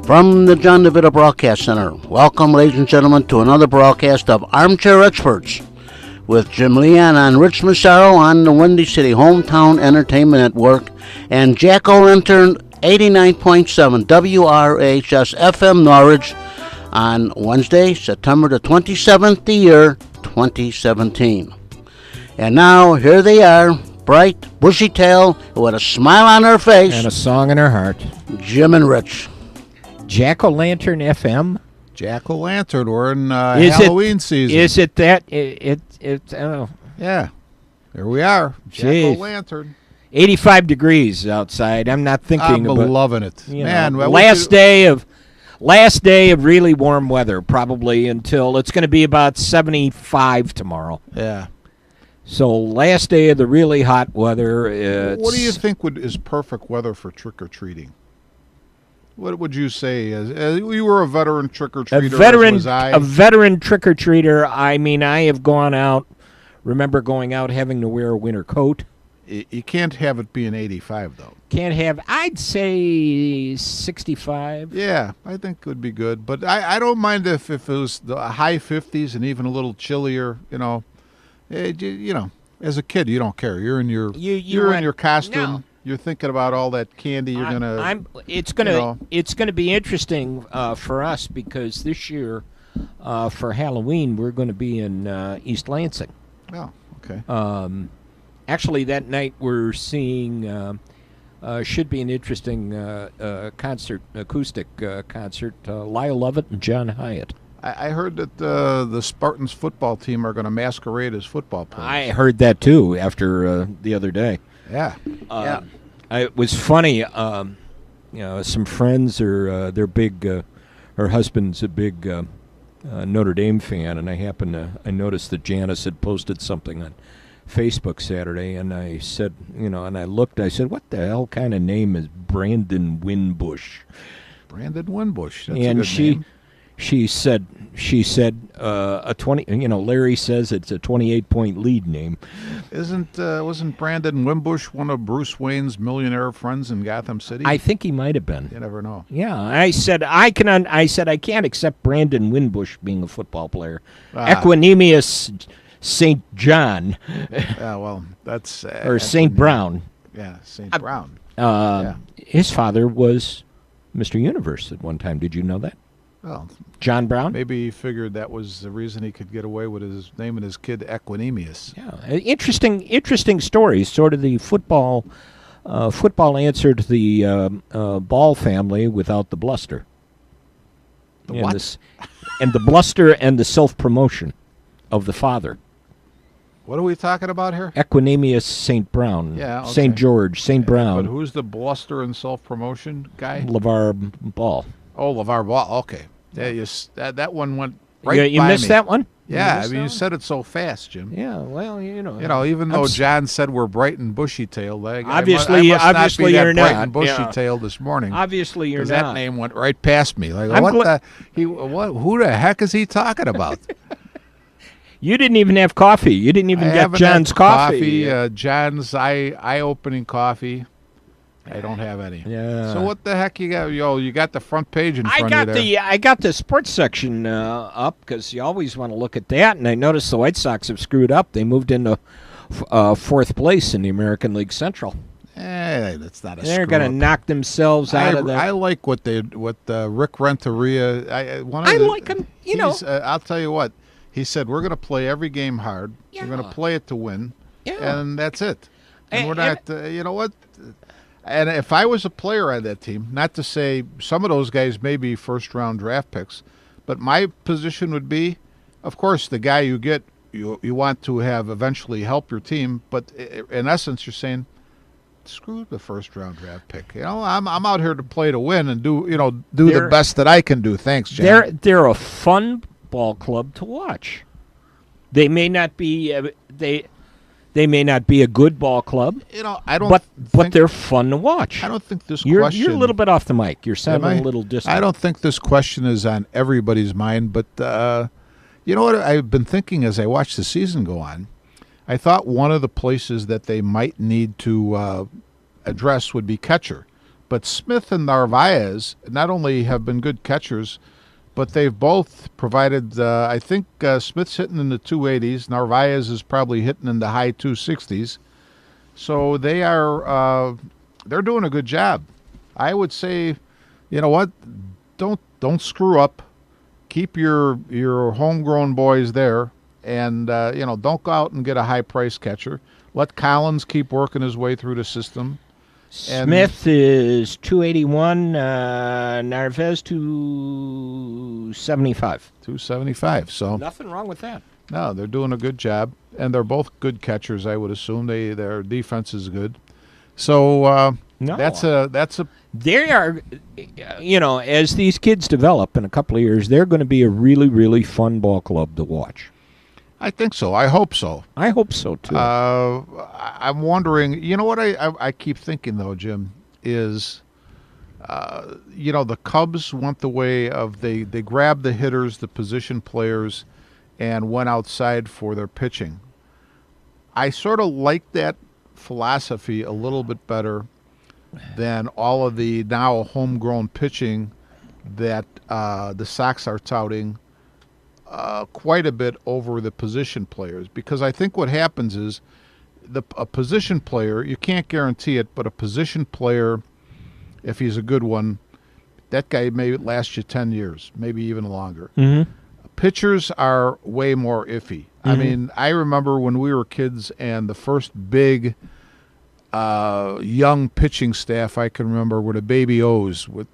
From the John DeVito Broadcast Center, welcome, ladies and gentlemen, to another broadcast of Armchair Experts with Jim Leon and Rich Massaro on the Windy City Hometown Entertainment Network and Jack O'Lantern 89.7 WRHS FM Norwich on Wednesday, September the 27th, the year 2017. And now, here they are, bright, bushy tail, with a smile on her face. And a song in her heart. Jim and Rich. Jack-O-Lantern FM? Jack-O-Lantern, we're in Halloween season. Is it that? Yeah, here we are, Jack-O-Lantern. 85 degrees outside. I'm not thinking about... I'm loving it. Man, last day of really warm weather, probably until it's going to be about 75 tomorrow. Yeah. So last day of the really hot weather. What do you think is perfect weather for trick-or-treating? What would you say? You were a veteran trick-or-treater, a veteran trick-or-treater. I mean, I have gone out, remember going out having to wear a winter coat. You can't have it being 85, though. Can't have, I'd say 65. Yeah, I think it would be good. But I don't mind if it was the high 50s and even a little chillier, as a kid, you don't care. You're in your in your costume. No. You're thinking about all that candy you're gonna. It's gonna be interesting for us because this year, for Halloween, we're going to be in East Lansing. Oh, okay. Actually, that night we're seeing should be an interesting concert, acoustic concert. Lyle Lovett and John Hyatt. I heard that the Spartans football team are going to masquerade as football players. I heard that too after the other day. Yeah. It was funny. Some friends are they're big. Her husband's a big Notre Dame fan, and I noticed that Janice had posted something on Facebook Saturday, and I said, and I looked. I said, "What the hell kind of name is Brandon Winbush?" Brandon Winbush. That's and a good name. She said a 20. Larry says it's a 28-point lead name. Wasn't Brandon Wimbush one of Bruce Wayne's millionaire friends in Gotham City? I think he might have been. You never know. Yeah, I said I can't accept Brandon Wimbush being a football player. Equanimous St. John. Well, that's or St. Brown. Yeah, St. Brown. His father was Mr. Universe at one time. Did you know that? Well, John Brown? Maybe he figured that was the reason he could get away with his naming his kid Equanimous. Yeah, interesting stories. Sort of the football answer to the Ball family without the bluster. The what? And the bluster and the self-promotion of the father. What are we talking about here? Equanimous St. Brown. Yeah, okay. St. George, St. Brown. But who's the bluster and self-promotion guy? LeVar Ball. Oh, LeVar Ball. Okay. Yeah, that one went right by me. You missed that one? Yeah, you said it so fast, Jim. Yeah, well, even though John said we're bright and bushy-tailed, obviously I must not be you're that bright not. and bushy-tailed this morning. Obviously you're not. That name went right past me. Like, who the heck is he talking about? You didn't even have coffee. You didn't even get John's coffee. John's eye-opening coffee. I don't have any. Yeah. So what the heck you got? You got the front page in front of you there. I got the sports section up because you always want to look at that. And I noticed the White Sox have screwed up. They moved into fourth place in the American League Central. That's not a. They're going to knock themselves out of that. I like what Rick Renteria. I like him. I'll tell you what. He said we're going to play every game hard. Yeah. We're going to play it to win. Yeah. And that's it. And we're not. You know what? And if I was a player on that team, not to say some of those guys may be first-round draft picks, but my position would be, of course, the guy you get, you want to have eventually help your team. But in essence, you're saying, screw the first-round draft pick. I'm out here to play to win and do the best that I can do. Thanks, John. They're a fun ball club to watch. They may not be They may not be a good ball club. I don't. But they're fun to watch. I don't think this question. You're a little bit off the mic. You're sounding a little distant. I don't think this question is on everybody's mind. But you know what? I've been thinking as I watch the season go on. I thought one of the places that they might need to address would be catcher, But Smith and Narvaez not only have been good catchers, but they've both provided, I think Smith's hitting in the 280s. Narvaez is probably hitting in the high 260s. So they're doing a good job. I would say, you know what, don't screw up. Keep your homegrown boys there, and don't go out and get a high price catcher. Let Collins keep working his way through the system. Smith is 281, Narvaez 275. 275. So Nothing wrong with that. no, they're doing a good job, and they're both good catchers. I would assume their defense is good. So that's a They are, as these kids develop in a couple of years, they're going to be a really, really fun ball club to watch. I think so. I hope so. I hope so, too. I'm wondering, you know what I keep thinking, though, Jim, is, the Cubs went the way of they grabbed the hitters, the position players, and went outside for their pitching. I sort of like that philosophy a little bit better than all of the now homegrown pitching that the Sox are touting quite a bit over the position players, because I think what happens is a position player, you can't guarantee it, but a position player, if he's a good one, that guy may last you 10 years, maybe even longer. Mm-hmm. Pitchers are way more iffy. I mean, I remember when we were kids and the first big young pitching staff I can remember were the Baby O's with,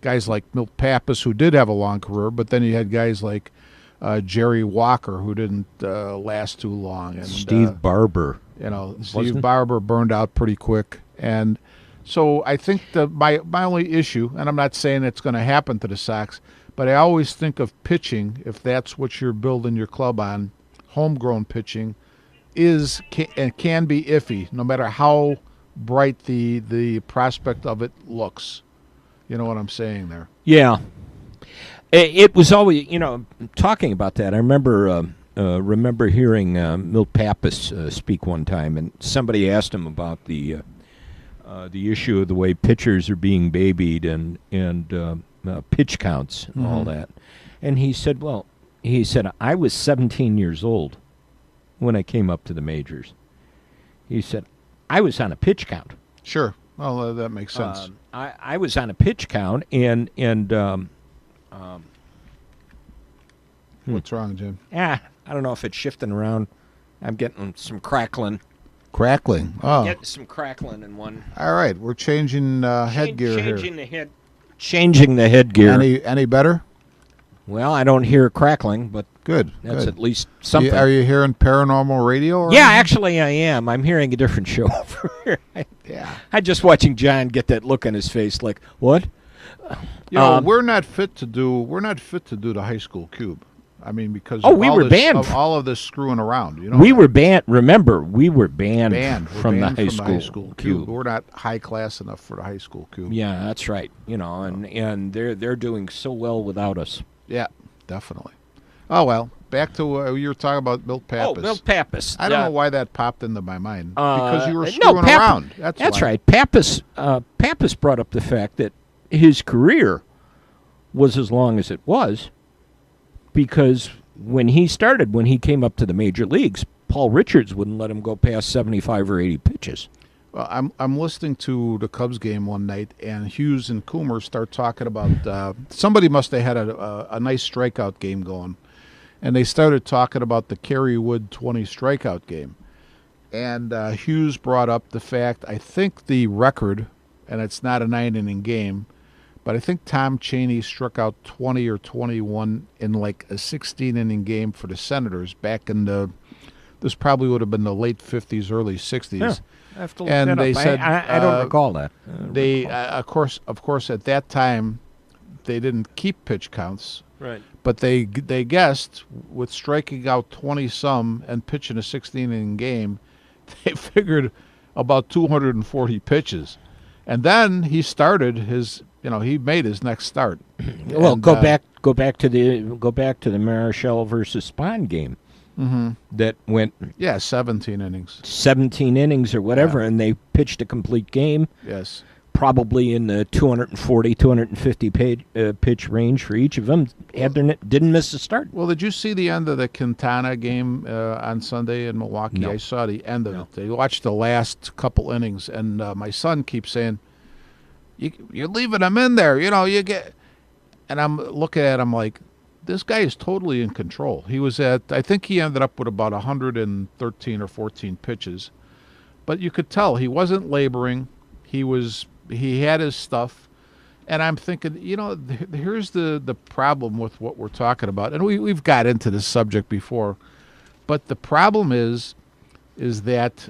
guys like Milt Pappas, who did have a long career, but then you had guys like Jerry Walker, who didn't last too long. And Steve Barber. Steve Barber burned out pretty quick. And so I think my only issue, and I'm not saying it's going to happen to the Sox, but I always think of pitching, if that's what you're building your club on, homegrown pitching, can be iffy, no matter how bright the prospect of it looks. You know what I'm saying there? Yeah. It was always, talking about that, I remember hearing Milt Pappas speak one time, and somebody asked him about the issue of the way pitchers are being babied and pitch counts and all that. And he said, I was 17 years old when I came up to the majors. He said, I was on a pitch count. Sure. Well, that makes sense. I was on a pitch count, and what's wrong, Jim? I don't know if it's shifting around. I'm getting some crackling. Crackling. Oh, Getting some crackling in one. all right. We're changing headgear Changing the headgear. here. Any better? Well, I don't hear crackling, but Good. that's good. at least something. Are you hearing paranormal radio? Or Yeah, anything? actually, I am. I'm hearing a different show over here. Yeah. I'm just watching John get that look on his face, like, what? We're not fit to do the high school cube. I mean, because we were banned of all of this screwing around. We were banned. Remember, we were banned, We're from banned the high from school, the high school cube. We're not high class enough for the high school cube. Yeah, that's right. And they're doing so well without us. Yeah, definitely. Oh well, back to you were talking about Milt Pappas. Oh, Milt Pappas. I don't Yeah. know why that popped into my mind. Because you were No, screwing around. That's why. right. Pappas brought up the fact that his career was as long as it was because when he came up to the major leagues, Paul Richards wouldn't let him go past 75 or 80 pitches. Well, I'm listening to the Cubs game one night, and Hughes and Coomer start talking about somebody must have had a nice strikeout game going, and they started talking about the Kerry Wood 20 strikeout game, and Hughes brought up the fact, I think the record, and it's not a 9-inning game, but I think Tom Chaney struck out 20 or 21 in like a 16-inning game for the Senators back in this probably would have been the late 50s, early 60s. Yeah. I have to look And that they up. said, I don't recall that. Of course, at that time, they didn't keep pitch counts, Right. but they guessed with striking out 20-some and pitching a 16-inning game, they figured about 240 pitches. And then he started he made his next start. Well, And, go back to the Marichal versus Spahn game. that went 17 innings. 17 innings or whatever, and they pitched a complete game. Yes. Probably in the 240, 250 pitch range for each of them. Didn't miss a start. Well, did you see the end of the Quintana game on Sunday in Milwaukee? No. I saw the end of it. They watched the last couple innings, and my son keeps saying, "You're leaving him in there, you get." And I'm looking at him like, this guy is totally in control. I think he ended up with about 113 or 14 pitches, but you could tell he wasn't laboring. He had his stuff, and I'm thinking, here's the problem with what we're talking about, and we've got into this subject before, but the problem is that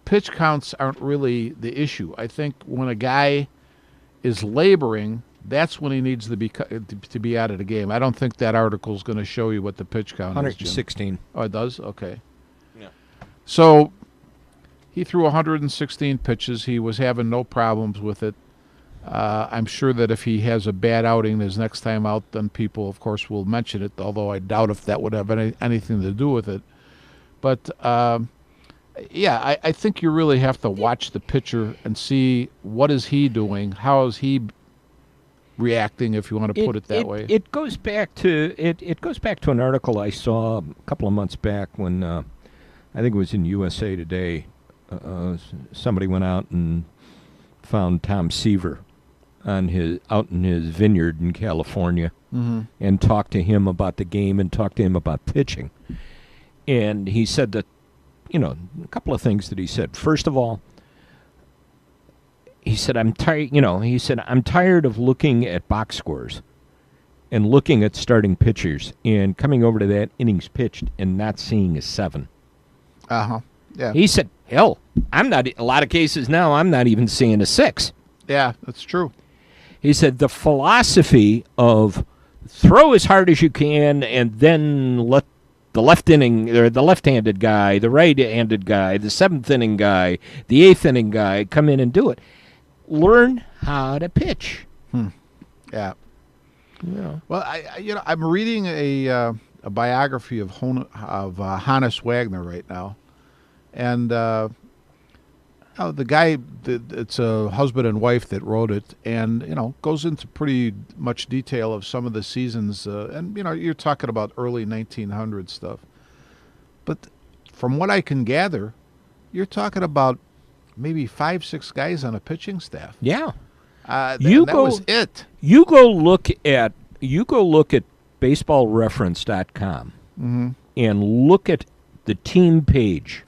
pitch counts aren't really the issue. I think when a guy is laboring, that's when he needs to be out of the game. I don't think that article is going to show you what the pitch count is, Jim. 116. Oh, it does? Okay. Yeah. So he threw 116 pitches. He was having no problems with it. I'm sure that if he has a bad outing his next time out, then people, of course, will mention it, although I doubt if that would have anything to do with it. But, I think you really have to watch the pitcher and see what is he doing, how is he reacting, if you want to put it that way. It goes back to it goes back to an article I saw a couple of months back when I think it was in USA Today. Somebody went out and found Tom Seaver out in his vineyard in California, and talked to him about the game and talked to him about pitching. And he said that, a couple of things that he said. First of all, he said, I'm tired of looking at box scores and looking at starting pitchers and coming over to that innings pitched and not seeing a 7. Uh-huh. Yeah. He said, hell, a lot of cases now, I'm not even seeing a 6. Yeah, that's true. He said the philosophy of throw as hard as you can and then let the left-handed guy, the right-handed guy, the 7th inning guy, the 8th inning guy come in and do it. Learn how to pitch. Yeah. Well, I'm reading a biography of Hannes Wagner right now, and the guy, it's a husband and wife that wrote it, and goes into pretty much detail of some of the seasons, and you're talking about early 1900 stuff, but from what I can gather, you're talking about maybe 5-6 guys on a pitching staff. Yeah. That was it. You go look at baseballreference.com and look at the team page.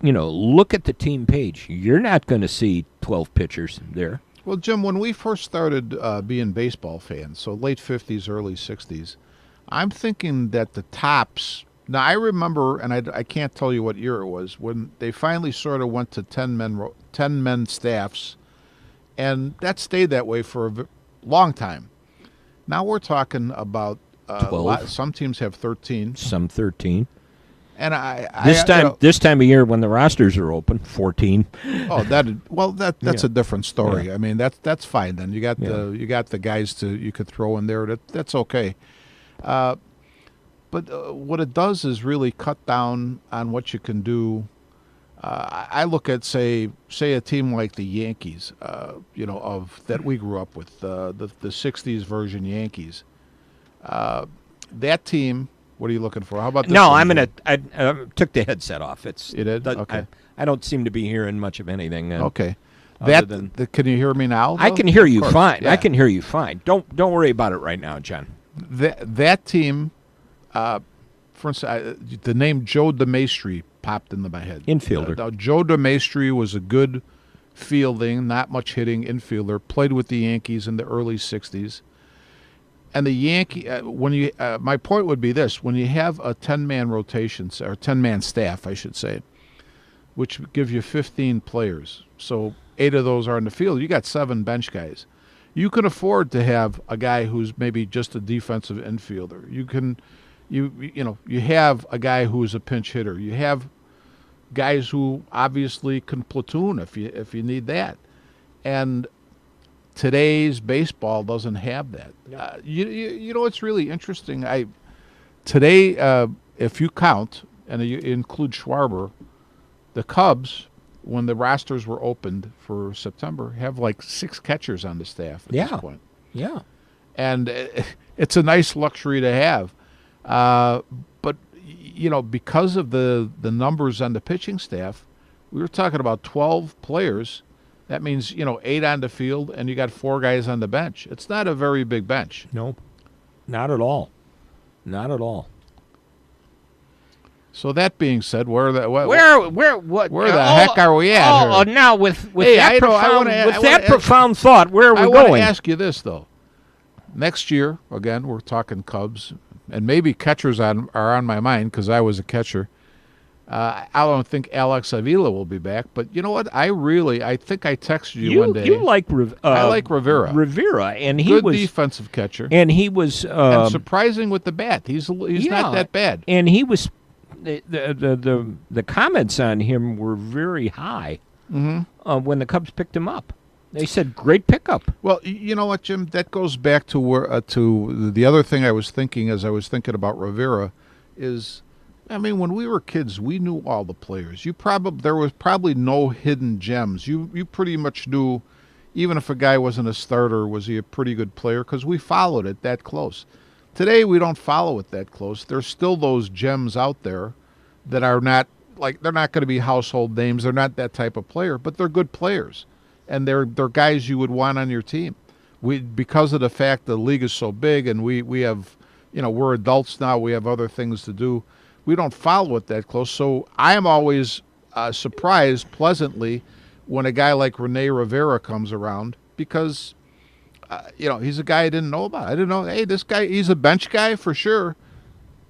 Look at the team page. You're not going to see 12 pitchers there. Well, Jim, when we first started being baseball fans, so late 50s, early 60s, I'm thinking that the tops. Now, I remember, and I can't tell you what year it was, when they finally sort of went to 10-men staffs, and that stayed that way for a long time. Now we're talking about 12. Some teams have 13. Some 13. And this time of year when the rosters are open, 14. Oh, that's a different story. Yeah. I mean, that's fine then. You got the guys you could throw in there. That's okay. But what it does is really cut down on what you can do. I look at say a team like the Yankees, of that we grew up with, the '60s version Yankees. That team. What are you looking for? How about this? No, one? I took the headset off. You did? Okay. I don't seem to be hearing much of anything. Okay. Can you hear me now? I can hear you fine. Yeah. I can hear you fine. Don't worry about it right now, John. That team, for instance, the name Joe DeMaestri popped into my head. Infielder. Joe DeMaestri was a good fielding, not much hitting infielder. Played with the Yankees in the early '60s. And the my point would be this: when you have a 10-man rotation or 10-man staff, I should say, which gives you 15 players, so 8 of those are in the field. You got 7 bench guys. You can afford to have a guy who's maybe just a defensive infielder. You have a guy who's a pinch hitter. You have guys who obviously can platoon if you need that, and today's baseball doesn't have that. You know what's really interesting? Today, if you count and you include Schwarber, the Cubs, when the rosters were opened for September, have like 6 catchers on the staff at this point. Yeah. And it's a nice luxury to have. But, you know, because of the numbers on the pitching staff, we were talking about 12 players. That means, you know, 8 on the field, and you got 4 guys on the bench. It's not a very big bench. No, not at all. Not at all. So that being said, where the heck are we at here? Oh, now with Hey, that profound thought, where are we I going? want to ask you this, though. Next year, again, we're talking Cubs, and maybe catchers are on my mind because I was a catcher. I don't think Alex Avila will be back, but you know what? I think I texted you one day. You like I like Rivera. Rivera, and he Good was defensive catcher, and he was and surprising with the bat. He's not that bad. And he was the comments on him were very high when the Cubs picked him up. They said great pickup. Well, you know what, Jim? That goes back to where to the other thing I was thinking as I was thinking about Rivera is, I mean, when we were kids, we knew all the players. There was probably no hidden gems. You pretty much knew, even if a guy wasn't a starter, was he a pretty good player? Because we followed it that close. Today, we don't follow it that close. There's still those gems out there that are not, like, they're not going to be household names. They're not that type of player, but they're good players. And they're guys you would want on your team. Because of the fact the league is so big and we have, you know, we're adults now, we have other things to do. We don't follow it that close. So I am always surprised pleasantly when a guy like Rene Rivera comes around because, you know, he's a guy I didn't know about. I didn't know, hey, this guy, he's a bench guy for sure,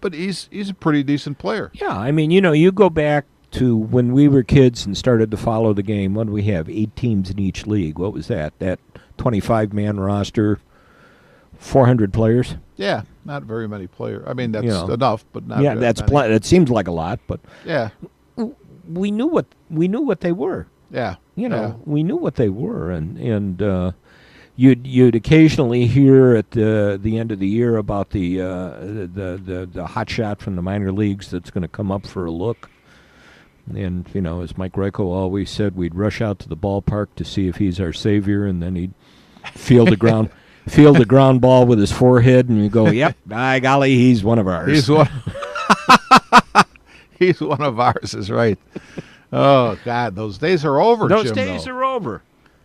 but he's a pretty decent player. Yeah, I mean, you know, you go back to when we were kids and started to follow the game. What do we have? 8 teams in each league. What was that? That 25-man roster, 400 players? Yeah, not very many players. I mean, that's enough, but not. Yeah, that's plenty. It seems like a lot, but yeah, we knew what they were. Yeah, you know, we knew what they were, and you'd occasionally hear at the end of the year about the hot shot from the minor leagues that's going to come up for a look. And, you know, as Mike Reiko always said, we'd rush out to the ballpark to see if he's our savior, and then he'd field the ground ball with his forehead, and you go, yep, by golly, he's one of ours. He's one of ours, is right. Oh, God, those days are over, Those Jim, days are over.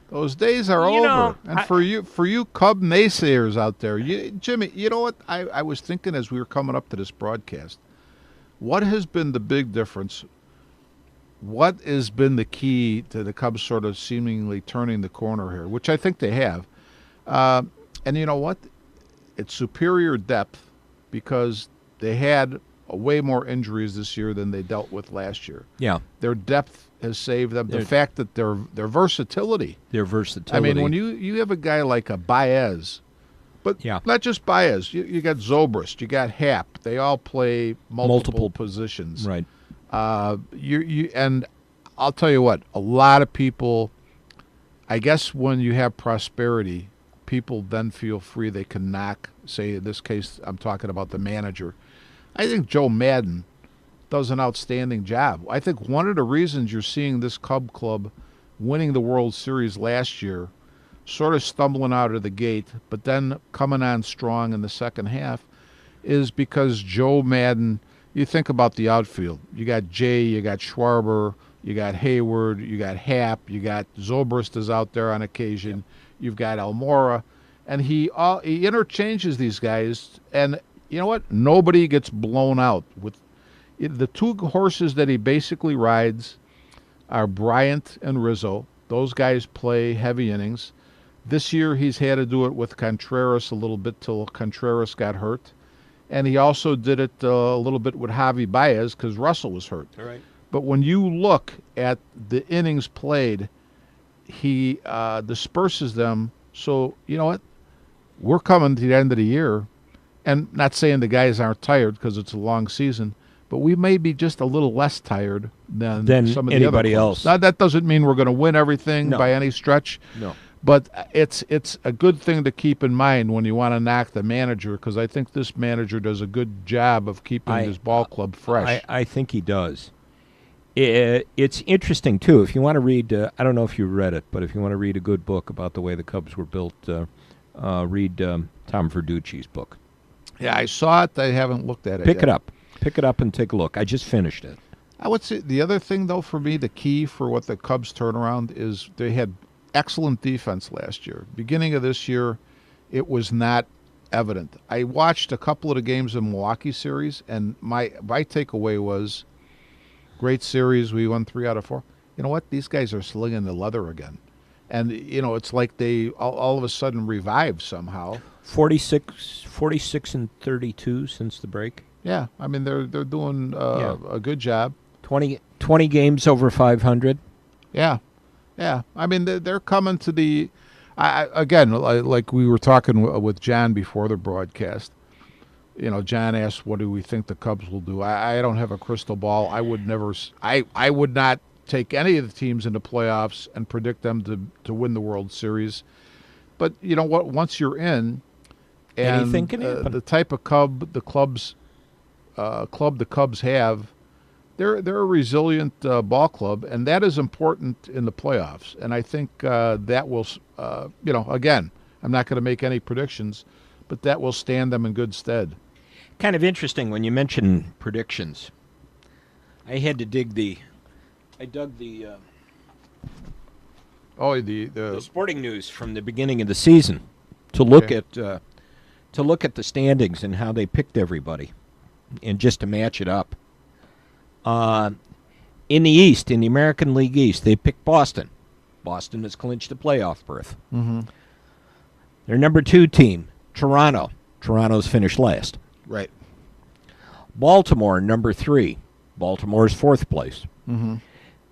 Those days are over. Know, and for you Cub naysayers out there, Jimmy, you know what? I was thinking as we were coming up to this broadcast, what has been the big difference? What has been the key to the Cubs sort of seemingly turning the corner here, which I think they have? And you know what? It's superior depth because they had way more injuries this year than they dealt with last year. Yeah. Their depth has saved them. The fact that their versatility. Their versatility. I mean, when you have a guy like a Baez, but not just Baez, you got Zobrist, you got Happ. They all play multiple positions. Right. And I'll tell you what, a lot of people, I guess when you have prosperity, people then feel free. They can knock, say in this case, I'm talking about the manager. I think Joe Madden does an outstanding job. I think one of the reasons you're seeing this Cub club winning the World Series last year, sort of stumbling out of the gate, but then coming on strong in the second half, is because Joe Madden. You think about the outfield. You got Jay, you got Schwarber, you got Hayward, you got Happ, you got Zobrist is out there on occasion. You've got Almora, and he interchanges these guys. And you know what? Nobody gets blown out. With the 2 horses that he basically rides are Bryant and Rizzo. Those guys play heavy innings. This year he's had to do it with Contreras a little bit till Contreras got hurt. And he also did it a little bit with Javi Baez because Russell was hurt. All right. But when you look at the innings played, he disperses them. So, you know what? We're coming to the end of the year, and not saying the guys aren't tired because it's a long season, but we may be just a little less tired than some of the anybody other else. Now, that doesn't mean we're going to win everything by any stretch. No. But it's a good thing to keep in mind when you want to knock the manager, because I think this manager does a good job of keeping his ball club fresh. I think he does. It's interesting, too. If you want to read, I don't know if you read it, but if you want to read a good book about the way the Cubs were built, read Tom Verducci's book. Yeah, I saw it. I haven't looked at it Pick yet. it up. Pick it up and take a look. I just finished it. I would say the other thing, though, for me, the key for what the Cubs turnaround is they had excellent defense last year. Beginning of this year, it was not evident. I watched a couple of the games in Milwaukee series, and my takeaway was great series. We won 3 out of 4. You know what? These guys are slinging the leather again. And, it's like they all of a sudden revived somehow. 46 and 32 since the break. Yeah, I mean, they're doing a good job. 20 games over 500. Yeah. Yeah, I mean, they're coming to the again, like we were talking with John before the broadcast. John asked, "What do we think the Cubs will do?" I don't have a crystal ball. I would never. I would not take any of the teams into playoffs and predict them to win the World Series. But you know what? Once you're in, and anything can happen. The type of club the Cubs have. They're a resilient ball club, and that is important in the playoffs. And I think that will, again, I'm not going to make any predictions, but that will stand them in good stead. Kind of interesting when you mention predictions. I had to dig the the sporting news from the beginning of the season to look at the standings and how they picked everybody, and just to match it up. In the East, in the American League East, they picked Boston. Boston has clinched a playoff berth. Mm-hmm. Their number 2 team, Toronto. Toronto's finished last. Right. Baltimore, number 3. Baltimore's 4th place. Mm-hmm.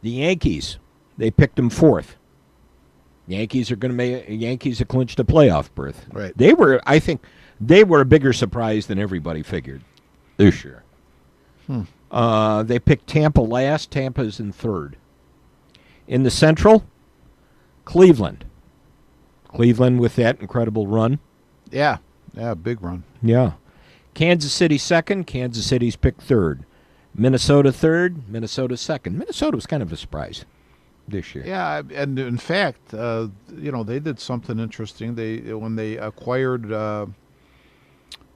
The Yankees, they picked them 4th. Yankees have clinched a playoff berth. Right. I think they were a bigger surprise than everybody figured this year. They picked Tampa last. Tampa's in 3rd. In the Central, Cleveland. Cleveland with that incredible run. Yeah, big run. Yeah. Kansas City 2nd. Kansas City's picked 3rd. Minnesota 3rd. Minnesota 2nd. Minnesota was kind of a surprise this year. Yeah, and in fact, they did something interesting. When they acquired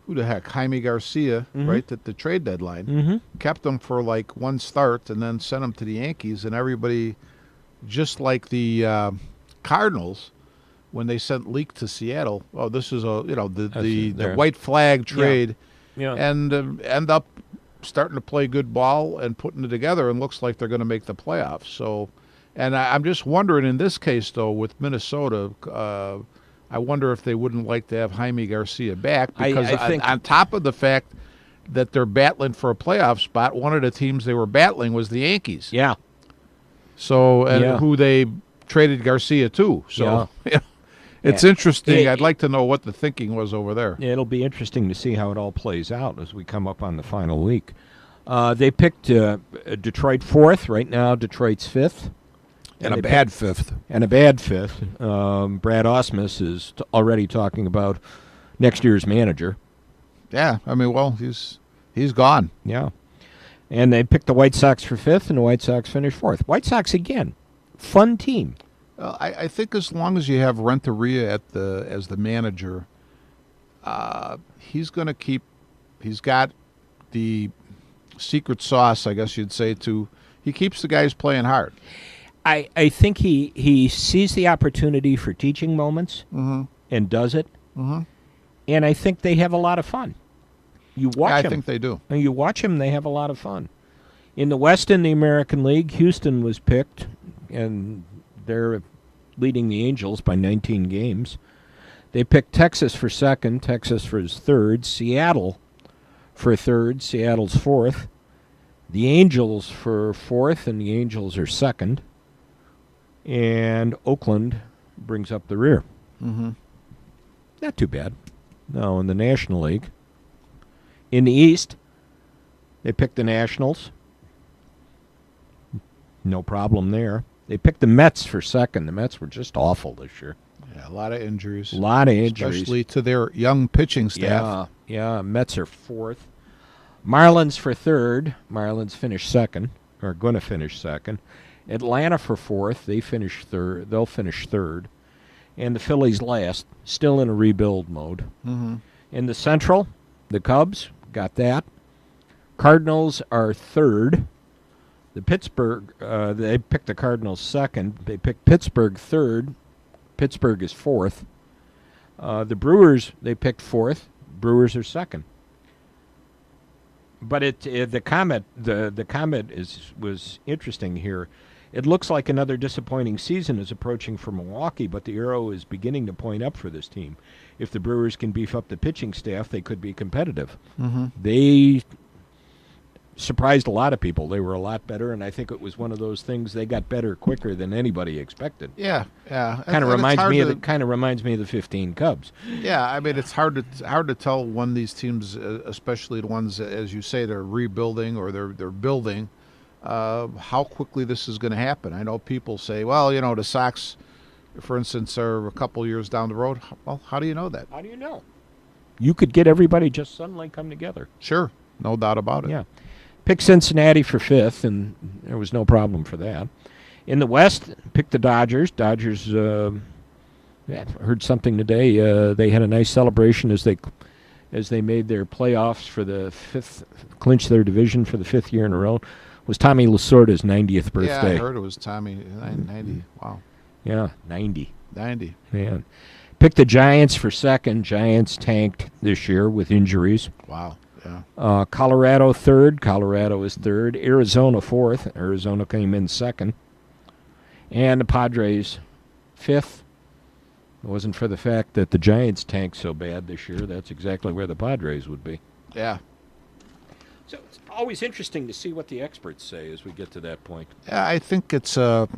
who the heck, Jaime Garcia, right, at the trade deadline, kept him for like one start and then sent him to the Yankees, and everybody, just like the Cardinals, when they sent Leak to Seattle, this is the white flag trade, and end up starting to play good ball and putting it together, and looks like they're going to make the playoffs. So, and I'm just wondering in this case though with Minnesota. I wonder if they wouldn't like to have Jaime Garcia back, because I think on top of the fact that they're battling for a playoff spot, one of the teams they were battling was the Yankees. Yeah. So, who they traded Garcia to. So, it's interesting. I'd like to know what the thinking was over there. It'll be interesting to see how it all plays out as we come up on the final week. They picked Detroit 4th. Right now, Detroit's 5th. And a bad 5th. And a bad 5th. Brad Ausmus is already talking about next year's manager. Yeah, I mean, well, he's gone. Yeah. And they picked the White Sox for 5th, and the White Sox finished 4th. White Sox, again, fun team. I think as long as you have Renteria as the manager, he's going to keep – he's got the secret sauce, I guess you'd say, he keeps the guys playing hard. I think he sees the opportunity for teaching moments and does it. Mm-hmm. And I think they have a lot of fun. You watch them. I think they do. And you watch them, they have a lot of fun. In the West, in the American League, Houston was picked, and they're leading the Angels by 19 games. They picked Texas for 2nd, Texas for 3rd, Seattle for 3rd, Seattle's 4th, the Angels for 4th, and the Angels are 2nd. And Oakland brings up the rear. Mm-hmm. Not too bad. No, in the National League. In the East, they picked the Nationals. No problem there. They picked the Mets for 2nd. The Mets were just awful this year. Yeah, a lot of injuries. Especially to their young pitching staff. Yeah. Mets are fourth. Marlins for third. Marlins finish second, or going to finish second. Atlanta for fourth. They finish third. They'll finish third. And the Phillies last, still in a rebuild mode. Mm-hmm. In the Central, the Cubs got that. Cardinals are third. The Pittsburgh, they picked the Cardinals second. They picked Pittsburgh third. Pittsburgh is fourth. The Brewers, they picked fourth. Brewers are second. But the comment was interesting here. It looks like another disappointing season is approaching for Milwaukee, but the arrow is beginning to point up for this team. If the Brewers can beef up the pitching staff, they could be competitive. Mm-hmm. They surprised a lot of people. They were a lot better, and I think it was one of those things. They got better quicker than anybody expected. Yeah. Kind of reminds me of the 15 Cubs. Yeah, I mean it's hard to tell when these teams, especially the ones as you say they're rebuilding or they're building, how quickly this is going to happen. I know people say, well, the Sox, for instance, are a couple years down the road. Well, how do you know that? How do you know? You could get everybody just suddenly come together. Sure, no doubt about it. Yeah. Pick Cincinnati for fifth, and there was no problem for that. In the West, pick the Dodgers. Dodgers, heard something today. They had a nice celebration as they made their playoffs for the fifth, clinched their division for the fifth year in a row. It was Tommy Lasorda's 90th birthday. Yeah, I heard it was Tommy 90. Wow. Yeah, 90. 90. Man. Pick the Giants for second. Giants tanked this year with injuries. Wow. Yeah. Colorado third. Colorado is third. Arizona fourth. Arizona came in second. And the Padres fifth. It wasn't for the fact that the Giants tanked so bad this year. That's exactly where the Padres would be. Yeah. So it's always interesting to see what the experts say as we get to that point. Yeah, I think it's, and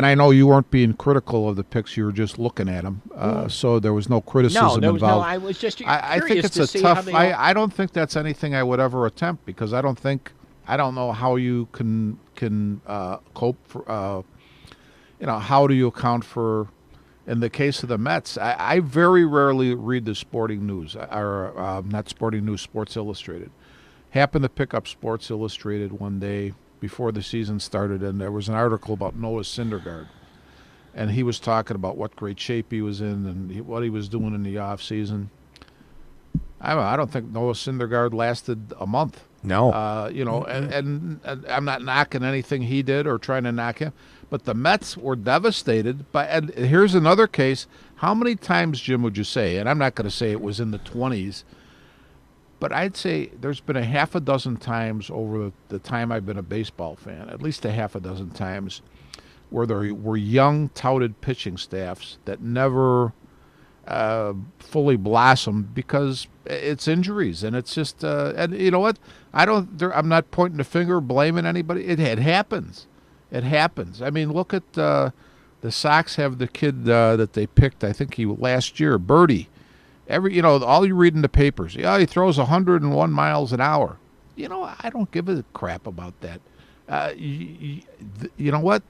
I know you weren't being critical of the picks. You were just looking at them. So there was no criticism involved. No, I was just I think it's a tough. I don't think that's anything I would ever attempt because I don't know how you can cope for. How do you account for? In the case of the Mets, I very rarely read the Sporting News or not Sporting News, Sports Illustrated. Happened to pick up Sports Illustrated one day before the season started, and there was an article about Noah Syndergaard, and he was talking about what great shape he was in and what he was doing in the off season. I don't think Noah Syndergaard lasted a month. No. And I'm not knocking anything he did or trying to knock him, but the Mets were devastated. And here's another case. How many times, Jim, would you say, and I'm not going to say it was in the 20s, but I'd say there's been a half a dozen times over the time I've been a baseball fan, at least a half a dozen times, where there were young, touted pitching staffs that never fully blossomed because it's injuries, and it's just and you know what? I'm not pointing the finger, blaming anybody. It happens. It happens. I mean, look at the Sox have the kid that they picked. I think last year, Birdie. All you read in the papers. Yeah, he throws 101 miles an hour. I don't give a crap about that. You know what?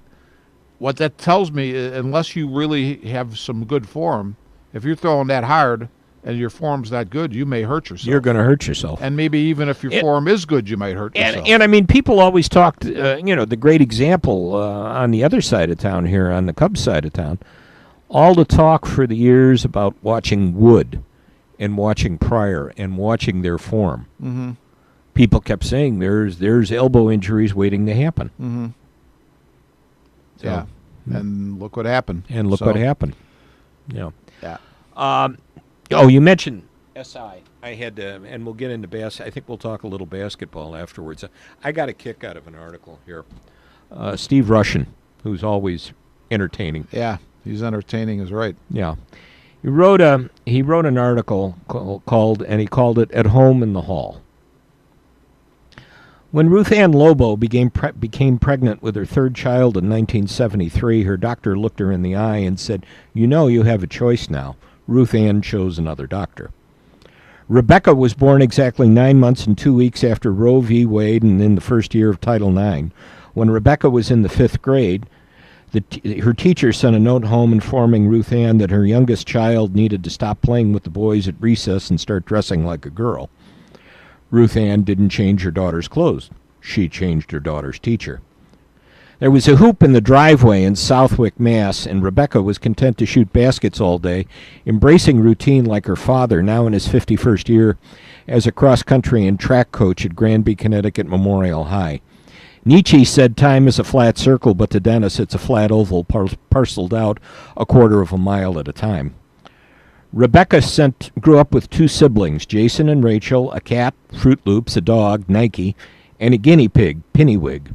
What that tells me, unless you really have some good form, if you're throwing that hard and your form's not good, you may hurt yourself. You're going to hurt yourself. And maybe even if your form is good, you might hurt yourself. And I mean, people always talked, the great example on the other side of town here, on the Cubs side of town, all the talk for the years about watching Wood and watching Pryor and watching their form. Mm-hmm. People kept saying there's elbow injuries waiting to happen. Mm-hmm. So, yeah, and look what happened. What happened. Yeah. You mentioned SI. I had to, and we'll get into I think we'll talk a little basketball afterwards. I got a kick out of an article here. Steve Rushin, who's always entertaining. Yeah, he's entertaining is right. Yeah. He wrote an article called it "At Home in the Hall." When Ruth Ann Lobo became pregnant with her third child in 1973, her doctor looked her in the eye and said, "You have a choice now." Ruth Ann chose another doctor. Rebecca was born exactly 9 months and 2 weeks after Roe v. Wade and in the first year of Title IX. When Rebecca was in the 5th grade, Her teacher sent a note home informing Ruth Ann that her youngest child needed to stop playing with the boys at recess and start dressing like a girl. Ruth Ann didn't change her daughter's clothes. She changed her daughter's teacher. There was a hoop in the driveway in Southwick, Mass., and Rebecca was content to shoot baskets all day, embracing routine like her father, now in his 51st year as a cross-country and track coach at Granby, Connecticut Memorial High. Nietzsche said time is a flat circle, but to Dennis it's a flat oval parceled out a quarter of a mile at a time. Rebecca grew up with 2 siblings, Jason and Rachel, a cat, Fruit Loops, a dog, Nike, and a guinea pig, Pinnywig.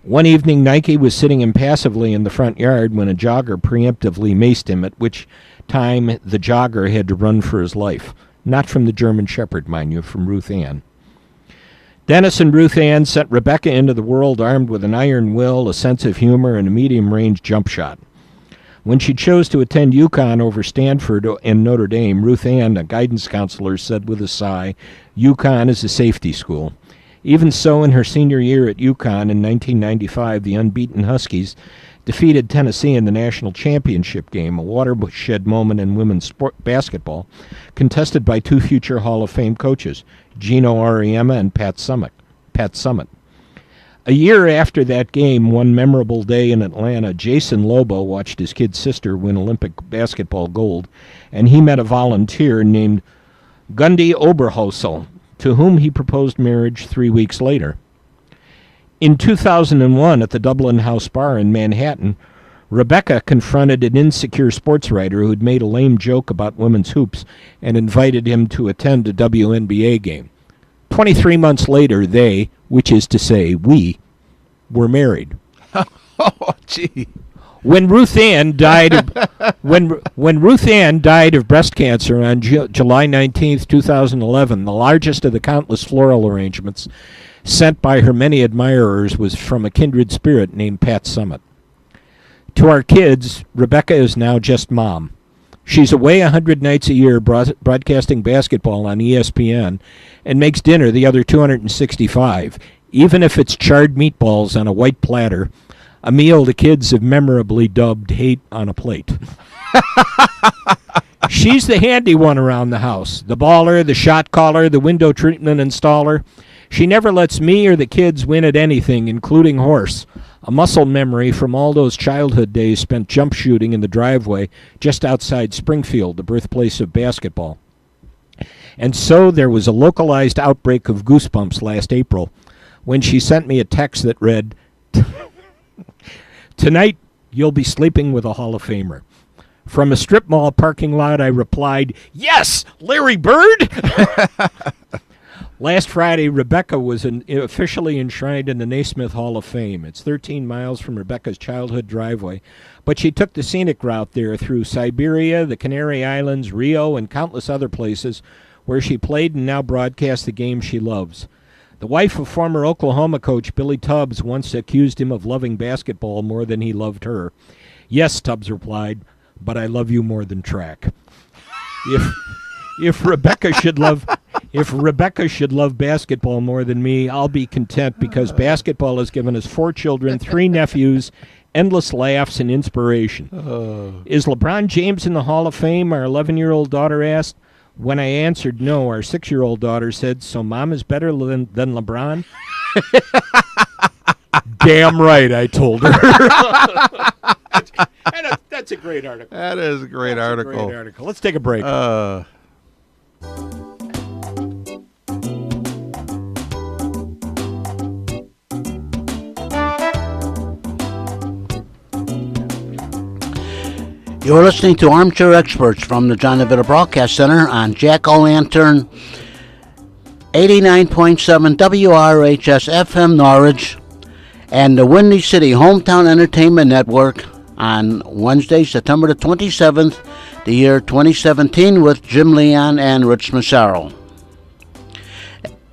One evening, Nike was sitting impassively in the front yard when a jogger preemptively maced him, at which time the jogger had to run for his life. Not from the German Shepherd, mind you, from Ruth Ann. Dennis and Ruth Ann sent Rebecca into the world armed with an iron will, a sense of humor, and a medium-range jump shot. When she chose to attend UConn over Stanford and Notre Dame, Ruth Ann, a guidance counselor, said with a sigh, UConn is a safety school. Even so, in her senior year at UConn in 1995, the unbeaten Huskies defeated Tennessee in the national championship game, a watershed moment in women's basketball, contested by 2 future Hall of Fame coaches, Gino Auriemma and Pat Summitt. A year after that game, one memorable day in Atlanta, Jason Lobo watched his kid sister win Olympic basketball gold, and he met a volunteer named Gundy Oberhosel, to whom he proposed marriage 3 weeks later. In 2001, at the Dublin House Bar in Manhattan, Rebecca confronted an insecure sports writer who had made a lame joke about women's hoops and invited him to attend a WNBA game. 23 months later, they, which is to say we, were married. Oh, gee. When Ruth Ann died of breast cancer on July 19, 2011, the largest of the countless floral arrangements sent by her many admirers was from a kindred spirit named Pat Summitt. To our kids, Rebecca is now just Mom. She's away 100 nights a year broadcasting basketball on ESPN and makes dinner the other 265, even if it's charred meatballs on a white platter, a meal the kids have memorably dubbed hate on a plate. She's the handy one around the house, the baller, the shot caller, the window treatment installer. She never lets me or the kids win at anything, including horse, a muscle memory from all those childhood days spent jump shooting in the driveway just outside Springfield, the birthplace of basketball. And so there was a localized outbreak of goosebumps last April when she sent me a text that read, "Tonight, you'll be sleeping with a Hall of Famer." From a strip mall parking lot, I replied, "Yes, Larry Bird!" Last Friday, Rebecca was officially enshrined in the Naismith Hall of Fame. It's 13 miles from Rebecca's childhood driveway, but she took the scenic route there through Siberia, the Canary Islands, Rio, and countless other places where she played and now broadcasts the game she loves. The wife of former Oklahoma coach Billy Tubbs once accused him of loving basketball more than he loved her. "Yes," Tubbs replied, "but I love you more than track." If Rebecca should love basketball more than me, I'll be content, because basketball has given us 4 children, 3 nephews, endless laughs, and inspiration. Is LeBron James in the Hall of Fame? Our 11-year-old daughter asked. When I answered no, our 6-year-old daughter said, "So Mom is better than LeBron?" Damn right, I told her. That's a great article. That is a great article. Let's take a break. You're listening to Armchair Experts from the John DeVita Broadcast Center on Jack-O-Lantern 89.7 WRHS FM Norwich and the Windy City Hometown Entertainment Network on Wednesday, September the 27th, the year 2017, with Jim Leon and Rich Massaro.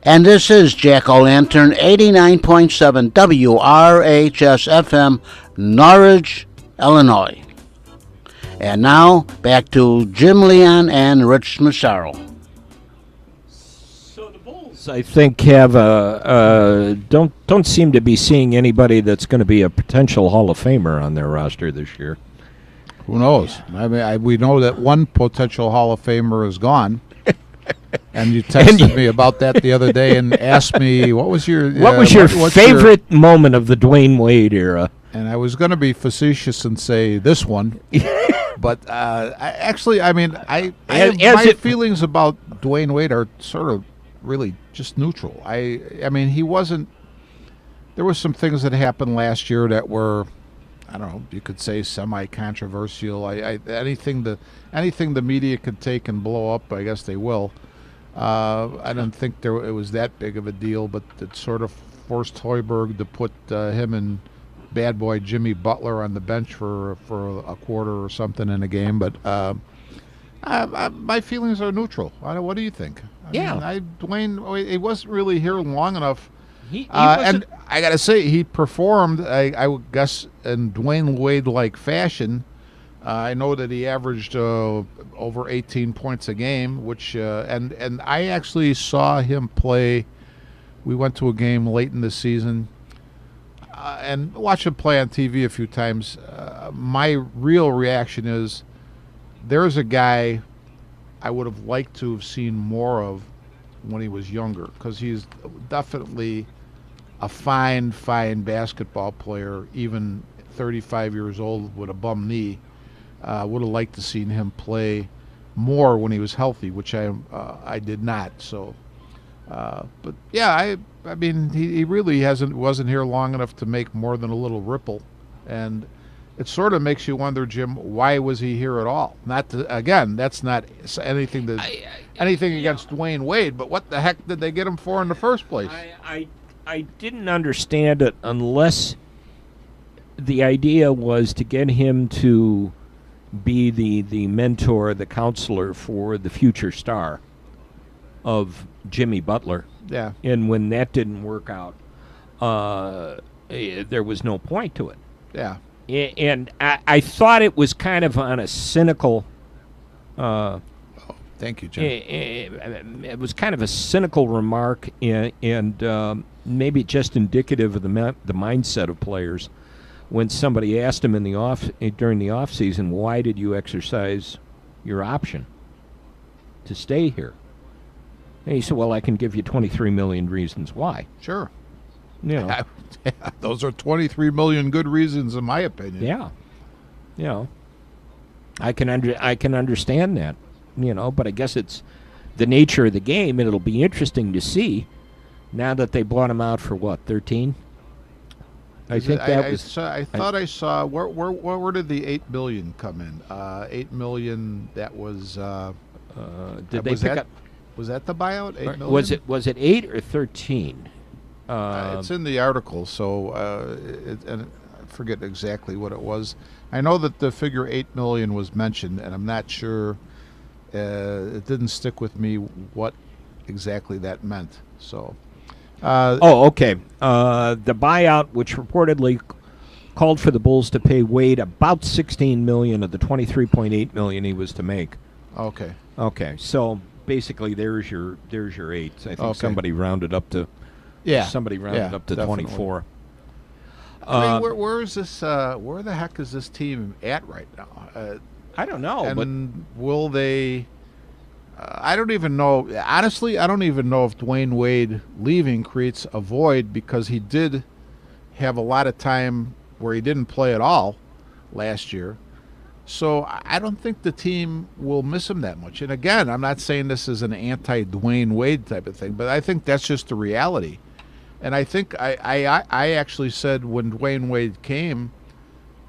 And this is Jack-O-Lantern 89.7 WRHS FM Norwich, Illinois. And now, back to Jim Leon and Rich Massaro. So the Bulls Bulls, I think, have don't seem to be seeing anybody that's going to be a potential Hall of Famer on their roster this year. Who knows? I mean, we know that one potential Hall of Famer is gone. And you texted me about that the other day and asked me what was your favorite moment of the Dwayne Wade era? And I was going to be facetious and say this one, but my feelings about Dwayne Wade are sort of really just neutral. I mean, he wasn't. There was some things that happened last year that were, I don't know, you could say semi-controversial. Anything the media could take and blow up, I guess they will. I don't think it was that big of a deal, but it sort of forced Hoiberg to put him and bad boy Jimmy Butler on the bench for a quarter or something in a game. But my feelings are neutral. What do you think? Dwayne, he wasn't really here long enough. And I got to say, he performed, I guess, in Dwayne Wade-like fashion. I know that he averaged over 18 points a game, which and I actually saw him play. We went to a game late in the season and watched him play on TV a few times. My real reaction is there's a guy I would have liked to have seen more of when he was younger, because he's definitely a fine basketball player, even 35 years old with a bum knee. Would have liked to seen him play more when he was healthy, which I did not. So, but yeah, I mean, he really wasn't here long enough to make more than a little ripple, and it sort of makes you wonder, Jim, why was he here at all? Again, that's not anything against Dwayne Wade, but what the heck did they get him for in the first place? I didn't understand it unless the idea was to get him to be the mentor, the counselor for the future star of Jimmy Butler. Yeah. And when that didn't work out, there was no point to it. Yeah. And I thought it was kind of on a cynical... thank you, Jim. It was kind of a cynical remark, and maybe just indicative of the mindset of players. When somebody asked him during the off season, why did you exercise your option to stay here? And he said, well, I can give you 23 million reasons why. Sure. You know. Those are 23 million good reasons, in my opinion. Yeah. You know, I can understand that, you know, but I guess it's the nature of the game, and it'll be interesting to see now that they bought him out for what, 13? I thought I saw where did the $8 billion come in? $8 million. That was. Did they pick up? Was that the buyout? $8 million? Was it 8 or 13? It's in the article, so and I forget exactly what it was. I know that the figure $8 million was mentioned, and I'm not sure. It didn't stick with me what exactly that meant. So. Okay. The buyout, which reportedly called for the Bulls to pay Wade about $16 million of the $23.8 million he was to make. Okay. Okay. So basically, there's your 8. I think somebody rounded up to. Yeah. Somebody rounded up to definitely. 24. I mean, where is this? Where the heck is this team at right now? I don't know. And will they? I don't even know. Honestly, I don't even know if Dwayne Wade leaving creates a void, because he did have a lot of time where he didn't play at all last year. So I don't think the team will miss him that much. And again, I'm not saying this is an anti-Dwayne Wade type of thing, but I think that's just the reality. And I think I actually said when Dwayne Wade came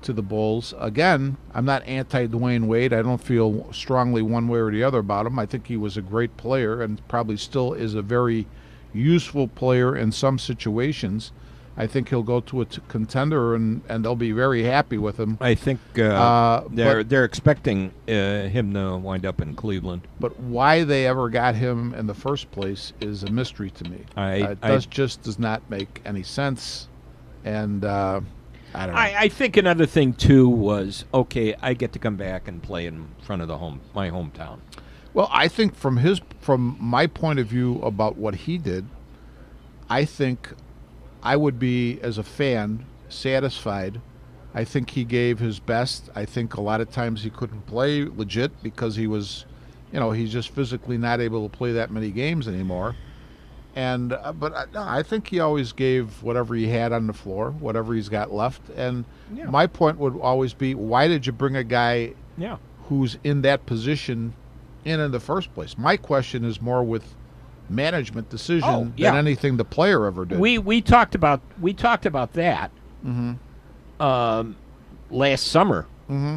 to the Bulls, again, I'm not anti-Dwayne Wade. I don't feel strongly one way or the other about him. I think he was a great player and probably still is a very useful player in some situations. I think he'll go to a contender, and they'll be very happy with him. I think they're expecting him to wind up in Cleveland. But why they ever got him in the first place is a mystery to me. It just does not make any sense, and I don't know. I think another thing too was, okay, I get to come back and play in front of my hometown. Well, I think from my point of view about what he did, I think I would be, as a fan, satisfied. I think he gave his best. I think a lot of times he couldn't play legit because he was, he's just physically not able to play that many games anymore. And no, I think he always gave whatever he had on the floor, whatever he's got left. And my point would always be, why did you bring a guy who's in that position in the first place? My question is more with management decision than anything the player ever did. We talked about that last summer. Mm-hmm.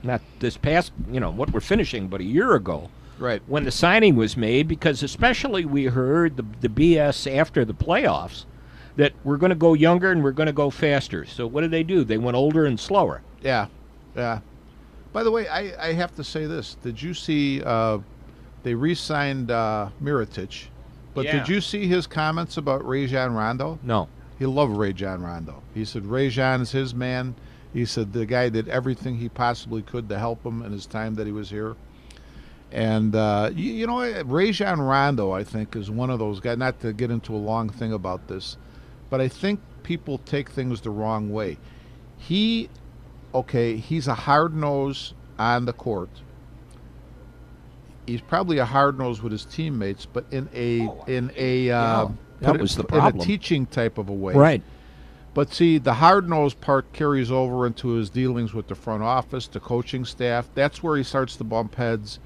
Not this past, what we're finishing, but a year ago. Right. When the signing was made, because especially we heard the BS after the playoffs that we're going to go younger and we're going to go faster. So what did they do? They went older and slower. Yeah. By the way, I have to say this. Did you see they re-signed Mirotic, but did you see his comments about Rajon Rondo? No. He loved Rajon Rondo. He said Rajon is his man. He said the guy did everything he possibly could to help him in his time that he was here. And, Rajon Rondo, I think, is one of those guys, not to get into a long thing about this, but I think people take things the wrong way. He's a hard nose on the court. He's probably a hard nose with his teammates, but in a teaching type of a way. Right. But see, the hard nose part carries over into his dealings with the front office, the coaching staff. That's where he starts to bump heads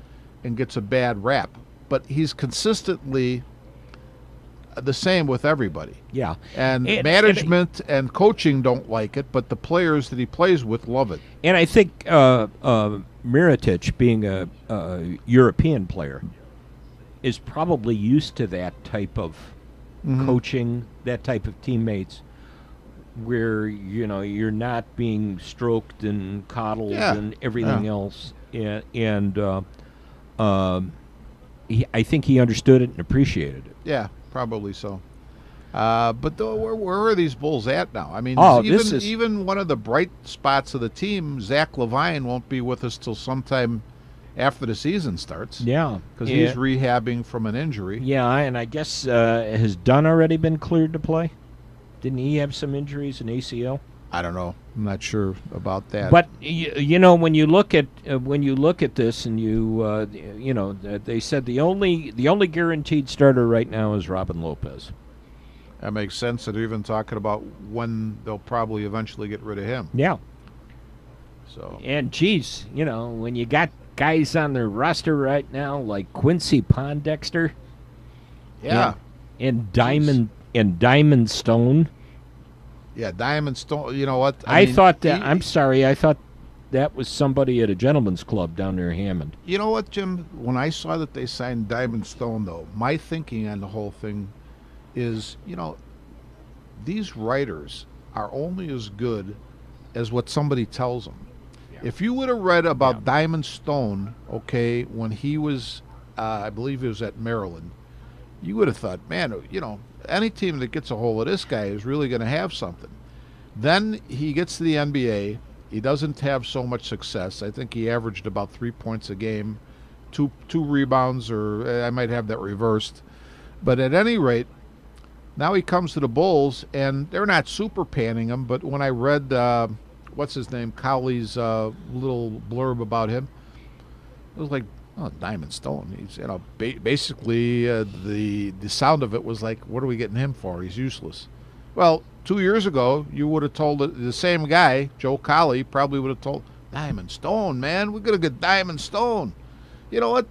and gets a bad rap. But he's consistently the same with everybody. Yeah. And management and coaching don't like it, but the players that he plays with love it. And I think Mirotic, being a European player, is probably used to that type of coaching, that type of teammates, where you're not being stroked and coddled and everything else. I think he understood it and appreciated it. Yeah, probably so. But where are these Bulls at now? I mean, even one of the bright spots of the team, Zach LaVine, won't be with us till sometime after the season starts. Yeah. Because he's rehabbing from an injury. Yeah, and I guess has Dunn already been cleared to play? Didn't he have some injuries in ACL? I don't know. I'm not sure about that. But when you look at this, and they said the only guaranteed starter right now is Robin Lopez. That makes sense. They're even talking about when they'll probably eventually get rid of him. Yeah. So. And geez, when you got guys on their roster right now like Quincy Pondexter, and Diamond Stone. Yeah, Diamond Stone. You know what? I thought that was somebody at a gentleman's club down near Hammond. You know what, Jim? When I saw that they signed Diamond Stone, though, my thinking on the whole thing is, these writers are only as good as what somebody tells them. Yeah. If you would have read about Diamond Stone, when he was, I believe he was at Maryland, you would have thought, man, any team that gets a hold of this guy is really going to have something. Then he gets to the NBA. He doesn't have so much success. I think he averaged about 3 points a game, two rebounds, or I might have that reversed. But at any rate, now he comes to the Bulls, and they're not super panning him. But when I read, what's his name, Cowley's little blurb about him, it was like, oh, Diamond Stone. He's, basically the sound of it was like, what are we getting him for? He's useless. Well, 2 years ago, you would have told the same guy, Joe Cowley, probably would have told, Diamond Stone, man, we're going to get Diamond Stone. You know what?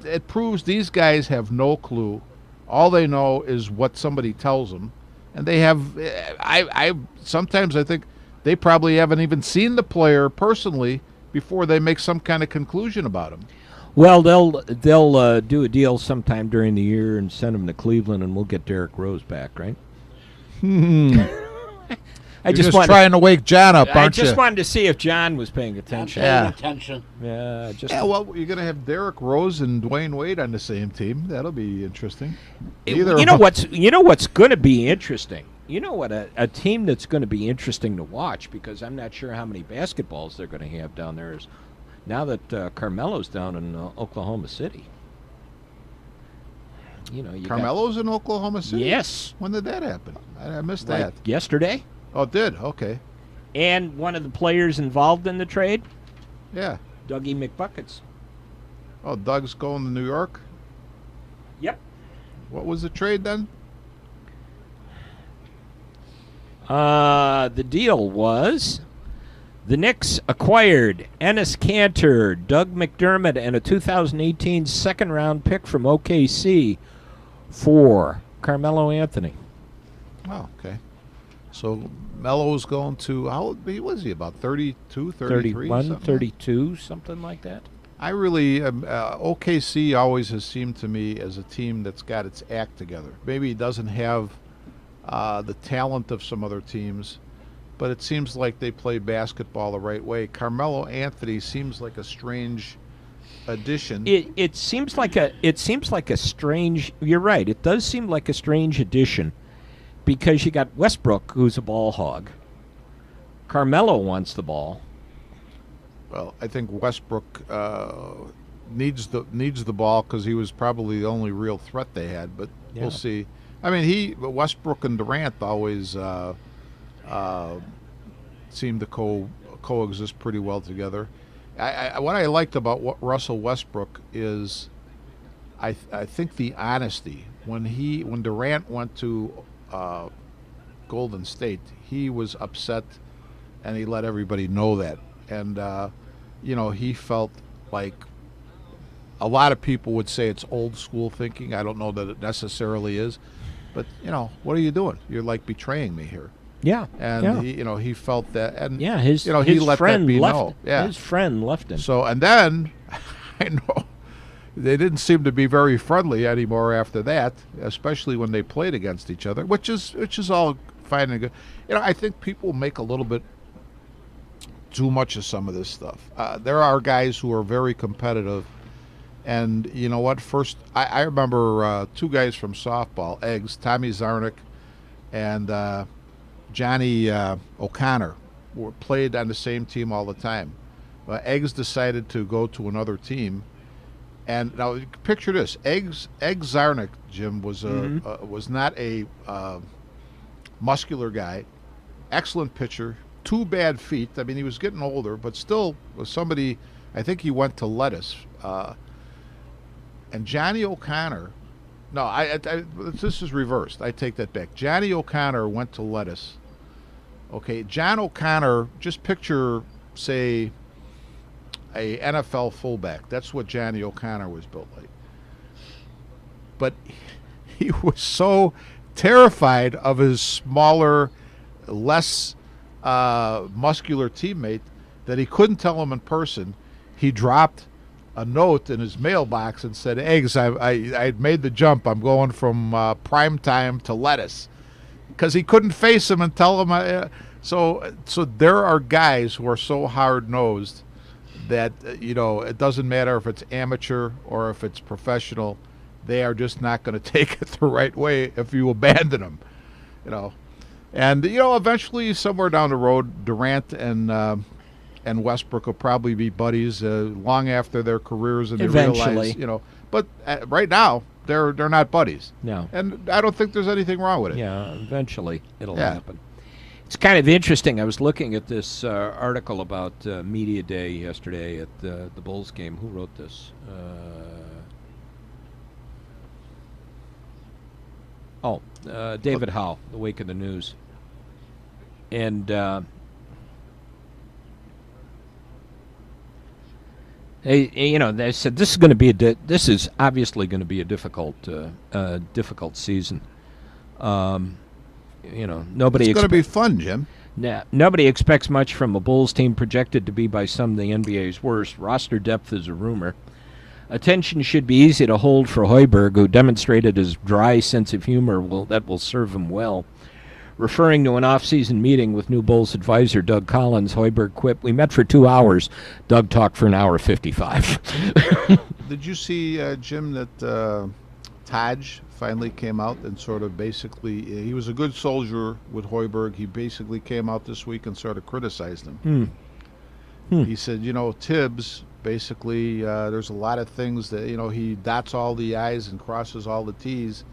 It proves these guys have no clue. All they know is what somebody tells them. And they have, sometimes I think they probably haven't even seen the player personally before they make some kind of conclusion about him. Well, they'll do a deal sometime during the year and send him to Cleveland, and we'll get Derrick Rose back, right? You're just trying to wake John up, aren't you? I just wanted to see if John was paying attention. Attention. Well, you're going to have Derrick Rose and Dwayne Wade on the same team. That'll be interesting. What's going to be interesting? You know what? A team that's going to be interesting to watch, because I'm not sure how many basketballs they're going to have down there, is Now that Carmelo's down in Oklahoma City. You Carmelo's in Oklahoma City? Yes. When did that happen? I missed Like that. yesterday. Oh, it did? Okay. And one of the players involved in the trade, Yeah. Dougie McBuckets. Oh, Doug's going to New York? Yep. What was the trade then? The deal was the Knicks acquired Enes Kanter, Doug McDermott, and a 2018 second-round pick from OKC for Carmelo Anthony. Oh, okay. So Melo's going to, how old was he, about 32, 33? 31, something? 32, something like that. I really, OKC always has seemed to me as a team that's got its act together. Maybe it doesn't have the talent of some other teams, but it seems like they play basketball the right way. Carmelo Anthony seems like a strange addition. It seems like a strange. You're right. It does seem like a strange addition because you got Westbrook, who's a ball hog. Carmelo wants the ball. Well, I think Westbrook needs the ball because he was probably the only real threat they had. But Yeah. we'll see. I mean, Westbrook and Durant always seem to coexist pretty well together. What I liked about Russell Westbrook is, I think the honesty when Durant went to Golden State, he was upset, and he let everybody know that. And he felt like a lot of people would say it's old school thinking. I don't know that it necessarily is, but what are you doing? You're like betraying me here. Yeah, And he felt that, and yeah, his he his let friend that be left. known. Yeah. His friend left him. So, and then I know they didn't seem to be very friendly anymore after that, especially when they played against each other, which is all fine and good. I think people make a little bit too much of some of this stuff. There are guys who are very competitive, and you know what? First, I remember two guys from softball, Eggs, Tommy Zarnik, and Johnny O'Connor, played on the same team all the time. Eggs decided to go to another team, and now picture this: Eggs Zarnik, Jim, was was not a muscular guy, excellent pitcher, 2 bad feet. I mean, he was getting older, but still was somebody. I think he went to Lettuce, and Johnny O'Connor. No, this is reversed. I take that back. Johnny O'Connor went to Lettuce. Okay, John O'Connor, just picture, say, a NFL fullback. That's what Johnny O'Connor was built like. But he was so terrified of his smaller, less muscular teammate that he couldn't tell him in person. He dropped a note in his mailbox and said, "Eggs, I made the jump. I'm going from prime time to Lettuce," because he couldn't face him and tell him. So there are guys who are so hard nosed that it doesn't matter if it's amateur or if it's professional. They are just not going to take it the right way if you abandon them. And eventually somewhere down the road, Durant and Westbrook will probably be buddies long after their careers, and they Eventually. realize, But right now, they're not buddies. No. And I don't think there's anything wrong with it. Yeah, eventually it'll Yeah. happen. It's kind of interesting. I was looking at this article about Media Day yesterday at the Bulls game. Who wrote this? David Howe, The Wake of the News. And they said this is obviously going to be a difficult season. Nobody. It's going to be fun, Jim. Nobody expects much from a Bulls team projected to be by some the NBA's worst. Roster depth is a rumor. Attention should be easy to hold for Hoiberg, who demonstrated his dry sense of humor that will serve him well. Referring to an off-season meeting with new Bulls advisor Doug Collins, Hoiberg quipped, "We met for 2 hours. Doug talked for an hour 55." Did you see, Jim, that Taj finally came out and sort of basically, he was a good soldier with Hoiberg. He basically came out this week and sort of criticized him. He said, Tibbs Basically, there's a lot of things that, he dots all the I's and crosses all the T's.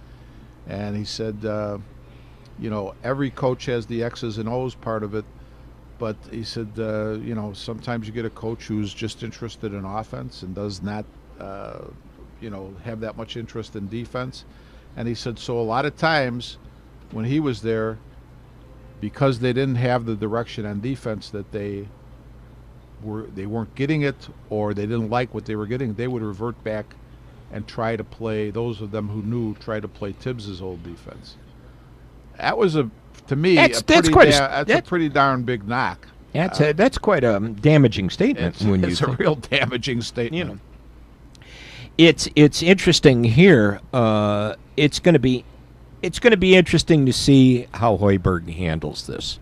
And he said, every coach has the X's and O's part of it. But he said, sometimes you get a coach who's just interested in offense and does not, have that much interest in defense. And he said, so a lot of times when he was there, because they didn't have the direction on defense that they weren't getting it, or they didn't like what they were getting, they would revert back and try to play, those of them who knew, try to play Tibbs's old defense. That was, to me, that's a pretty darn big knock. That's quite a damaging statement. It's a real damaging statement. It's interesting here. It's going to be interesting to see how Hoiberg handles this.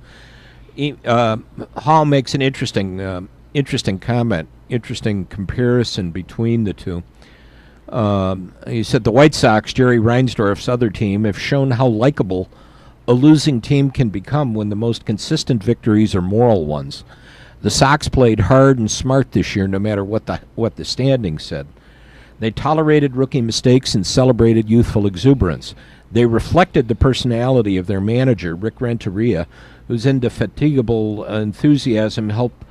Hall makes an interesting comment, interesting comparison between the two. He said the White Sox, Jerry Reinsdorf's other team, have shown how likable a losing team can become when the most consistent victories are moral ones. The Sox played hard and smart this year, no matter what the standings said. They tolerated rookie mistakes and celebrated youthful exuberance. They reflected the personality of their manager, Rick Renteria, whose indefatigable enthusiasm helped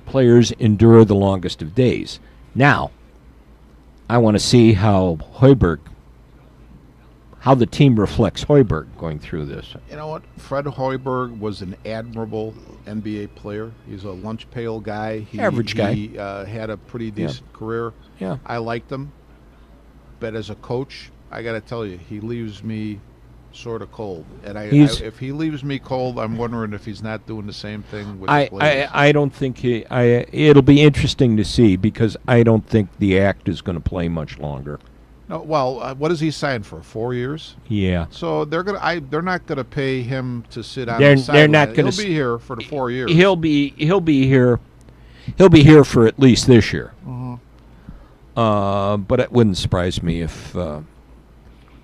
players endure the longest of days. Now, I want to see how the team reflects Hoiberg going through this. You know what? Fred Hoiberg was an admirable NBA player. He's a lunch pail guy. Average guy. He had a pretty decent career. Yeah. I liked him. But as a coach, I got to tell you, he leaves me sort of cold. And if he leaves me cold, I'm wondering if he's not doing the same thing with the players. I don't think it'll be interesting to see, because I don't think the act is going to play much longer. No, well, what does he sign for? 4 years? Yeah. So they're not gonna pay him to sit on They're the sideline. not gonna. He'll be here for the 4 years. He'll be here. He'll be here for at least this year. Mm-hmm. But it wouldn't surprise me if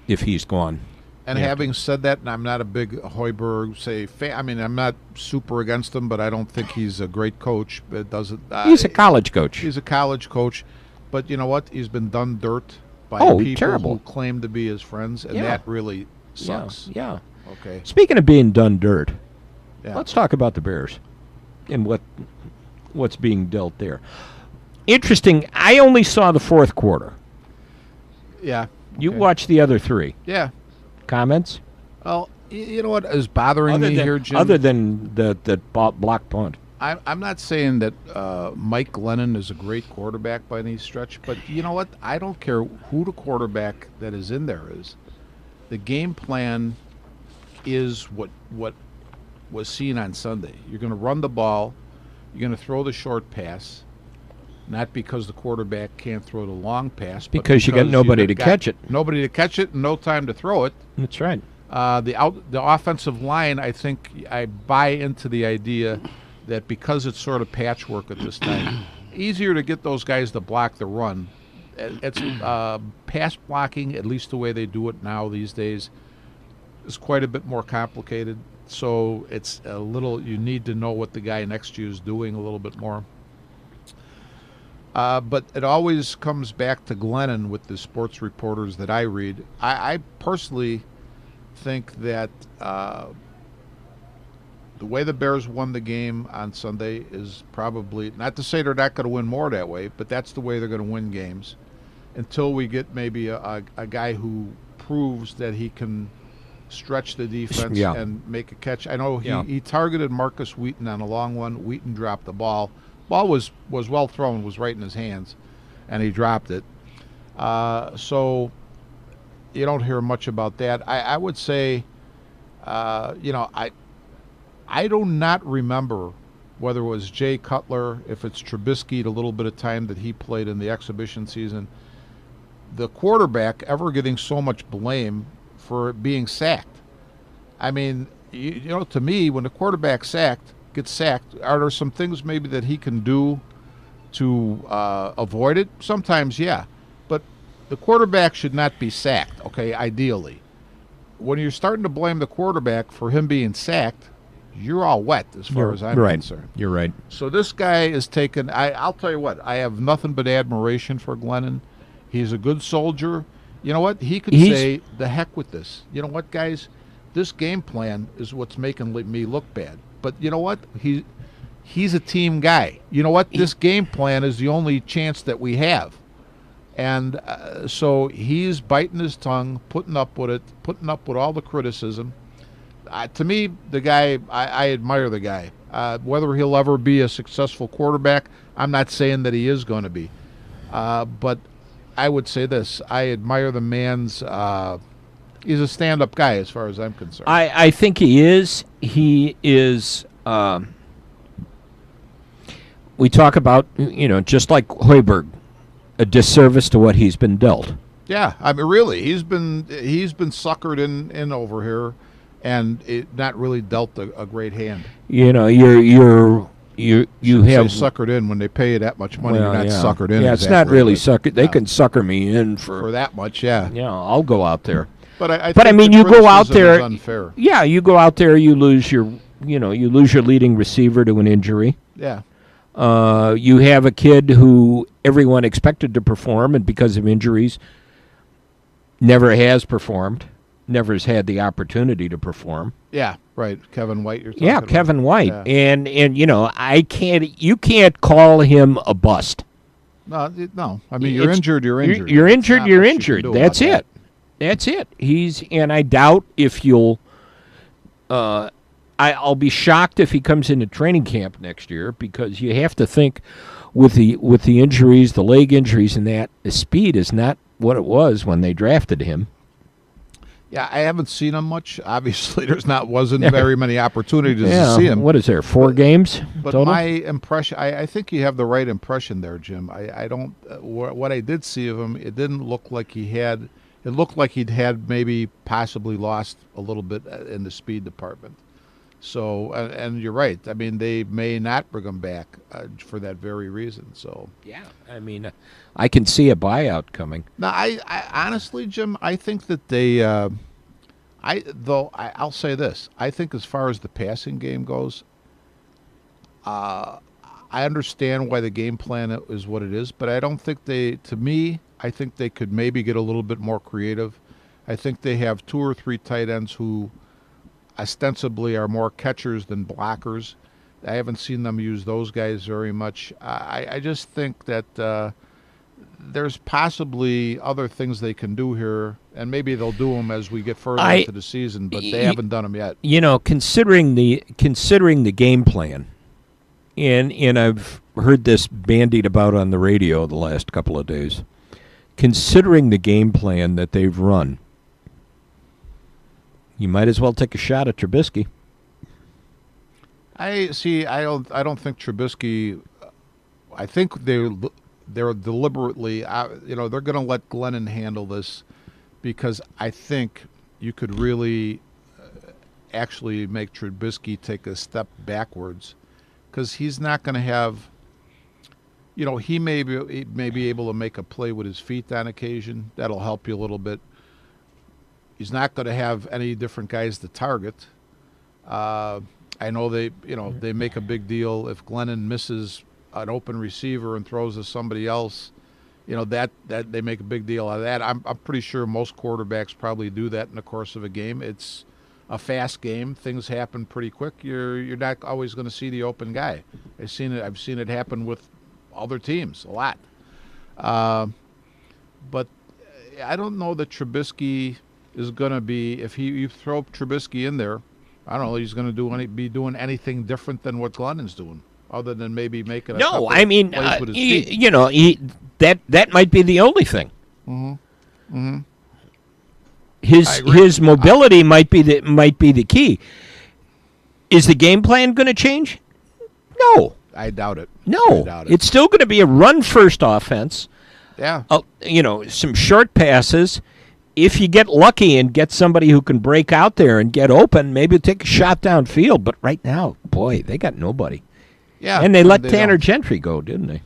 he's gone. And having said that, and I'm not a big Hoiberg fan. I mean, I'm not super against him, but I don't think he's a great coach. It doesn't. He's a college coach. He's a college coach, but you know what? He's been done dirt by people terrible. who claim to be his friends, and that really sucks. Yeah. Okay. Speaking of being done dirt, Yeah. let's talk about the Bears and what's being dealt there. Interesting. I only saw the fourth quarter. Yeah. Okay. You watched the other three. Yeah. Comments? Well, you know what is bothering me here, Jim? Other than the block punt. I'm not saying that Mike Glennon is a great quarterback by any stretch, but you know what? I don't care who the quarterback that is in there is. The game plan is what was seen on Sunday. You're going to run the ball. You're going to throw the short pass, not because the quarterback can't throw the long pass. Because you got nobody to catch it. Nobody to catch it and no time to throw it. That's right. The offensive line, I think I buy into the idea that because it's sort of patchwork at this time, easier to get those guys to block the run. It's pass blocking, at least the way they do it now these days, is quite a bit more complicated. So it's a little, you need to know what the guy next to you is doing a little bit more. But it always comes back to Glennon with the sports reporters that I read. I personally think that the way the Bears won the game on Sunday is probably, not to say they're not going to win more that way, but that's the way they're going to win games until we get maybe a guy who proves that he can stretch the defense and make a catch. I know he targeted Marcus Wheaton on a long one. Wheaton dropped the ball. Ball was well thrown, was right in his hands, and he dropped it. So you don't hear much about that. I would say, I do not remember whether it was Jay Cutler, if it's Trubisky, the little bit of time that he played in the exhibition season, the quarterback ever getting so much blame for being sacked. I mean, to me, when the quarterback gets sacked, are there some things maybe that he can do to avoid it? Sometimes, yeah. But the quarterback should not be sacked, okay, ideally. When you're starting to blame the quarterback for him being sacked, you're all wet as far as I'm right. concerned. You're right. So this guy is taken. I'll tell you what. I have nothing but admiration for Glennon. He's a good soldier. You know what? He could say, "The heck with this." You know what, guys? This game plan is what's making me look bad. But you know what? He's a team guy. You know what? This game plan is the only chance that we have. And so he's biting his tongue, putting up with it, putting up with all the criticism. To me, the guy, I admire the guy. Whether he'll ever be a successful quarterback, I'm not saying that he is going to be. But I would say this. I admire the man's he's a stand-up guy as far as I'm concerned. I think he is. He is. We talk about, just like Hoiberg, a disservice to what he's been dealt. Yeah, I mean, really, he's been suckered in over here, and not really dealt a great hand. You have suckered in when they pay you that much money. Well, you're not suckered in. Yeah, it's not really suckered. They can sucker me in for that much. Yeah. Yeah, I'll go out there. But I mean, you go out there. Unfair. Yeah, you go out there. You lose your leading receiver to an injury. Yeah. You have a kid who everyone expected to perform, and because of injuries, never has performed, never has had the opportunity to perform. Yeah, right. Kevin White, you're talking about. Kevin White. Yeah. And you can't call him a bust. No. I mean, you're injured. You're injured. You're injured. That's it. That's it. And I doubt if you'll. I'll be shocked if he comes into training camp next year, because you have to think with the injuries, the leg injuries, and that the speed is not what it was when they drafted him. Yeah, I haven't seen him much. Obviously, wasn't very many opportunities to see him. What is there? 4 games but total? My impression, I think you have the right impression there, Jim. I don't. What I did see of him, it didn't look like he had. It looked like he'd had maybe possibly lost a little bit in the speed department. So, and you're right. I mean, they may not bring him back for that very reason. So, yeah, I mean, I can see a buyout coming. Now, I honestly, Jim, I think that they. I'll say this. I think as far as the passing game goes, I understand why the game plan is what it is, but I don't think they. To me, I think they could maybe get a little bit more creative. I think they have 2 or 3 tight ends who ostensibly are more catchers than blockers. I haven't seen them use those guys very much. I just think that there's possibly other things they can do here, and maybe they'll do them as we get further into the season, but they haven't done them yet. Considering the game plan, and I've heard this bandied about on the radio the last couple of days, considering the game plan that they've run, you might as well take a shot at Trubisky. I don't think Trubisky. I think they're deliberately. They're going to let Glennon handle this, because I think you could really actually make Trubisky take a step backwards, because he's not going to have. He may be able to make a play with his feet on occasion. That'll help you a little bit. He's not going to have any different guys to target. I know they make a big deal if Glennon misses an open receiver and throws to somebody else. That they make a big deal out of that. I'm pretty sure most quarterbacks probably do that in the course of a game. It's a fast game. Things happen pretty quick. You're not always going to see the open guy. I've seen it happen with other teams a lot. But I don't know that Trubisky is going to be, if you throw Trubisky in there, I don't know, he's going to be doing anything different than what Glennon's doing, other than maybe making a couple plays with his feet. That might be the only thing. Mm-hmm. His mobility might be the key. Is the game plan going to change? No. I doubt it. No. It's still going to be a run-first offense. Yeah. Some short passes. If you get lucky and get somebody who can break out there and get open, maybe take a shot downfield. But right now, boy, they got nobody. Yeah. And they let Tanner Gentry go, didn't they?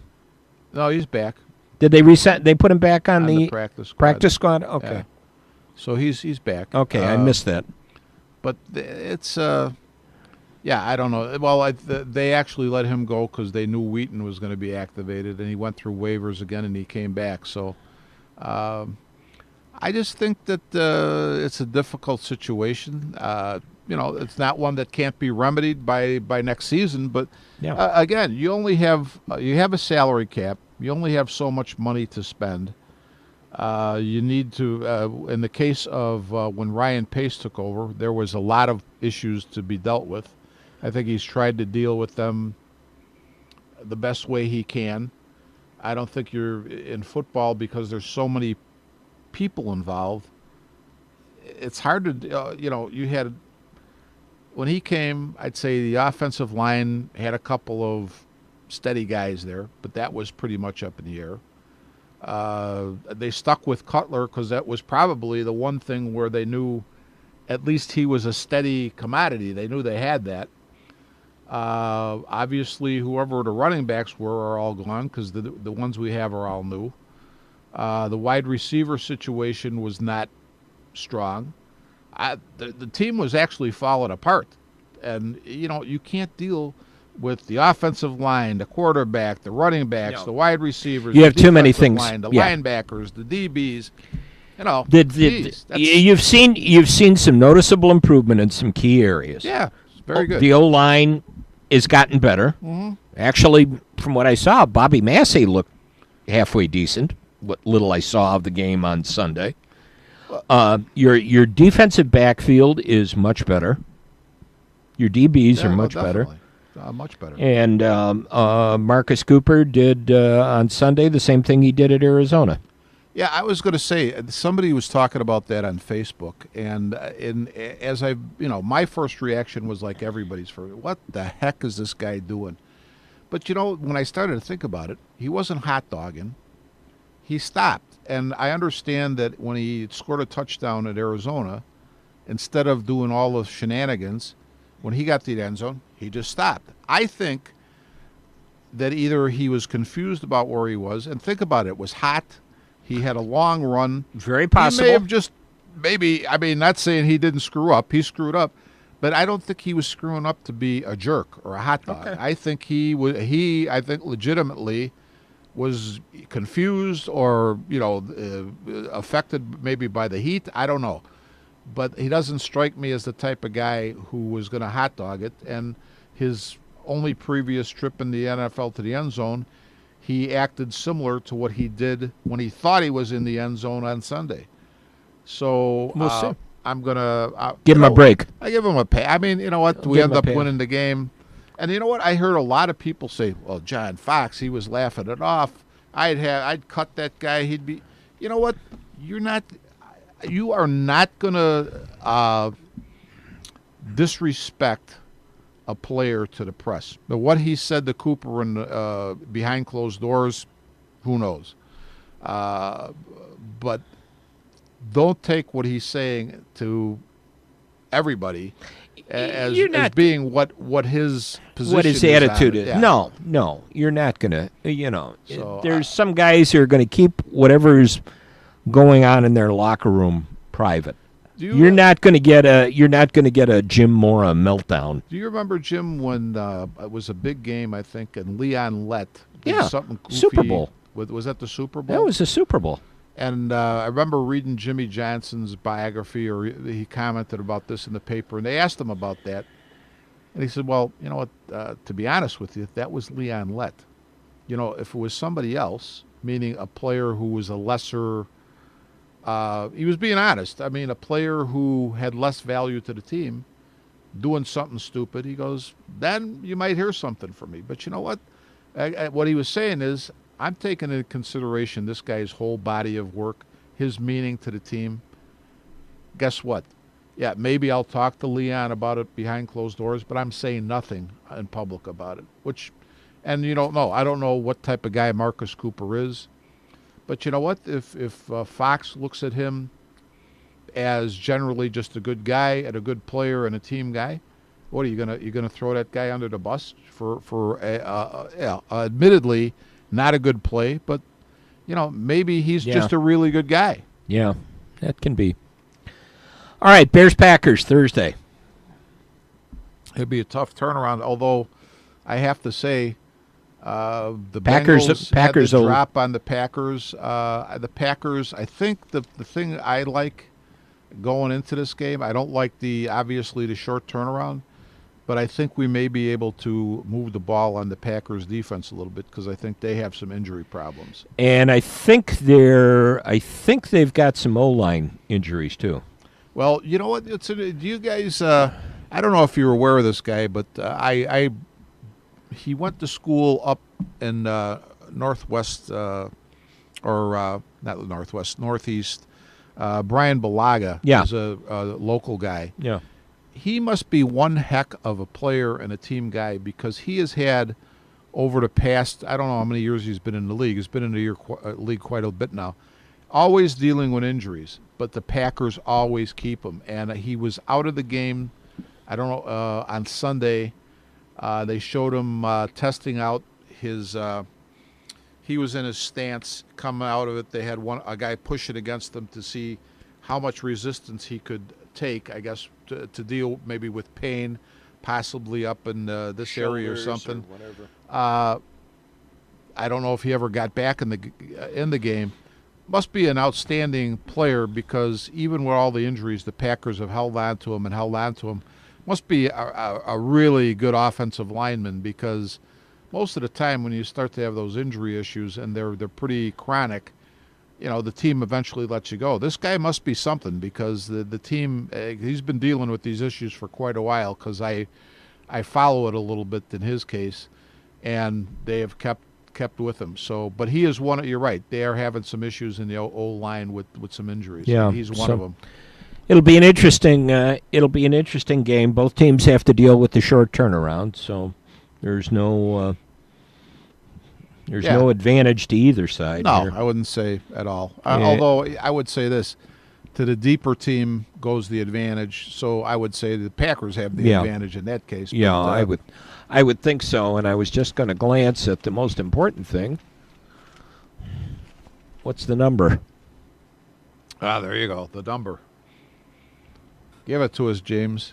No, he's back. Did they reset? They put him back on the practice squad? Okay. Yeah. So he's back. Okay, I missed that. But it's Yeah, I don't know. Well, they actually let him go because they knew Wheaton was going to be activated, and he went through waivers again, and he came back. So I just think that it's a difficult situation. It's not one that can't be remedied by next season. But again, you only have a salary cap. You only have so much money to spend. You need to, in the case of when Ryan Pace took over, there was a lot of issues to be dealt with. I think he's tried to deal with them the best way he can. I don't think you're in football because there's so many people involved. It's hard to, you had, when he came, I'd say the offensive line had a couple of steady guys there, but that was pretty much up in the air. They stuck with Cutler because that was probably the one thing where they knew at least he was a steady commodity. They knew they had that. Obviously, whoever the running backs were are all gone because the ones we have are all new. The wide receiver situation was not strong. The team was actually falling apart. And, you can't deal with the offensive line, the quarterback, the running backs, the wide receivers. You have too many things. Line, the linebackers, the DBs. You've seen some noticeable improvement in some key areas. Yeah, it's very good. The O-line has gotten better. Mm-hmm. Actually, from what I saw, Bobby Massey looked halfway decent, what little I saw of the game on Sunday. Your defensive backfield is much better. Your DBs are much better. Much better. And Marcus Cooper did on Sunday the same thing he did at Arizona. Yeah, I was going to say, somebody was talking about that on Facebook, and as my first reaction was like everybody's first. What the heck is this guy doing? But when I started to think about it, he wasn't hot dogging. He stopped, and I understand that when he scored a touchdown at Arizona, instead of doing all the shenanigans, when he got to the end zone, he just stopped. I think that either he was confused about where he was, and think about it was hot. He had a long run. Very possible. He may have just not saying he didn't screw up. He screwed up. But I don't think he was screwing up to be a jerk or a hot dog. Okay. I think I think legitimately was confused or, affected maybe by the heat. I don't know. But he doesn't strike me as the type of guy who was going to hot dog it. And his only previous trip in the NFL to the end zone, he acted similar to what he did when he thought he was in the end zone on Sunday. So we'll see. I'm going to give him a break. I give him a pay. I mean, you know what? We end up winning the game. And you know what? I heard a lot of people say, well, John Fox, he was laughing it off. I'd cut that guy. He'd be, you know what? You are not going to disrespect a player to the press. But what he said to Cooper and behind closed doors, who knows? But don't take what he's saying to everybody as being what his position what his attitude is. Yeah. No, you're not going to, So, there's some guys who are going to keep whatever's going on in their locker room private. You're not going to get a Jim Mora meltdown. Do you remember, Jim, when it was a big game, I think, and Leon Lett did something goofy? Super Bowl. Was that the Super Bowl? That was the Super Bowl. And I remember reading Jimmy Johnson's biography, or he commented about this in the paper, and they asked him about that. And he said, well, you know what, to be honest with you, that was Leon Lett. If it was somebody else, meaning a player who was a lesser he was being honest. I mean, a player who had less value to the team doing something stupid, he goes, then you might hear something from me. But you know what? What he was saying is, I'm taking into consideration this guy's whole body of work, his meaning to the team. Guess what? Yeah, maybe I'll talk to Leon about it behind closed doors, but I'm saying nothing in public about it. And you don't know. I don't know what type of guy Marcus Cooper is. But you know what? If Fox looks at him as generally just a good guy and a good player and a team guy, what are you gonna throw that guy under the bus for admittedly not a good play, but maybe he's just a really good guy. Yeah, that can be. All right, Bears Packers Thursday. It'd be a tough turnaround. Although I have to say, the Packers had the will drop on the Packers. The Packers. I think the thing I like going into this game, I don't like obviously the short turnaround, but I think we may be able to move the ball on the Packers defense a little bit because I think they have some injury problems. And I think they've got some O-line injuries too. Well, you know what? Do you guys? I don't know if you're aware of this guy, but he went to school up in northwest or not northwest, northeast. Brian Balaga is a local guy. Yeah. He must be one heck of a player and a team guy because he has had over the past, I don't know how many years he's been in the league. He's been in the league quite a bit now. Always dealing with injuries, but the Packers always keep him. And he was out of the game, I don't know, on Sunday. They showed him testing out his he was in his stance, come out of it. They had a guy push it against him to see how much resistance he could take, I guess, to deal maybe with pain, possibly up in this area or something. Or whatever. I don't know if he ever got back in the game. Must be an outstanding player because even with all the injuries, the Packers have held on to him. Must be a really good offensive lineman because most of the time when you start to have those injury issues and they're pretty chronic, the team eventually lets you go. This guy must be something because the team, he's been dealing with these issues for quite a while because I follow it a little bit in his case, and they have kept with him. So, but he is one. You're right. They are having some issues in the O-line with some injuries. Yeah, he's one of them. It'll be an interesting game. Both teams have to deal with the short turnaround, so there's no advantage to either side. No, here. I wouldn't say at all. Although I would say this: to the deeper team goes the advantage. So I would say the Packers have the advantage in that case. Yeah, but, I would think so. And I was just going to glance at the most important thing. What's the number? There you go. The number. Give it to us, James.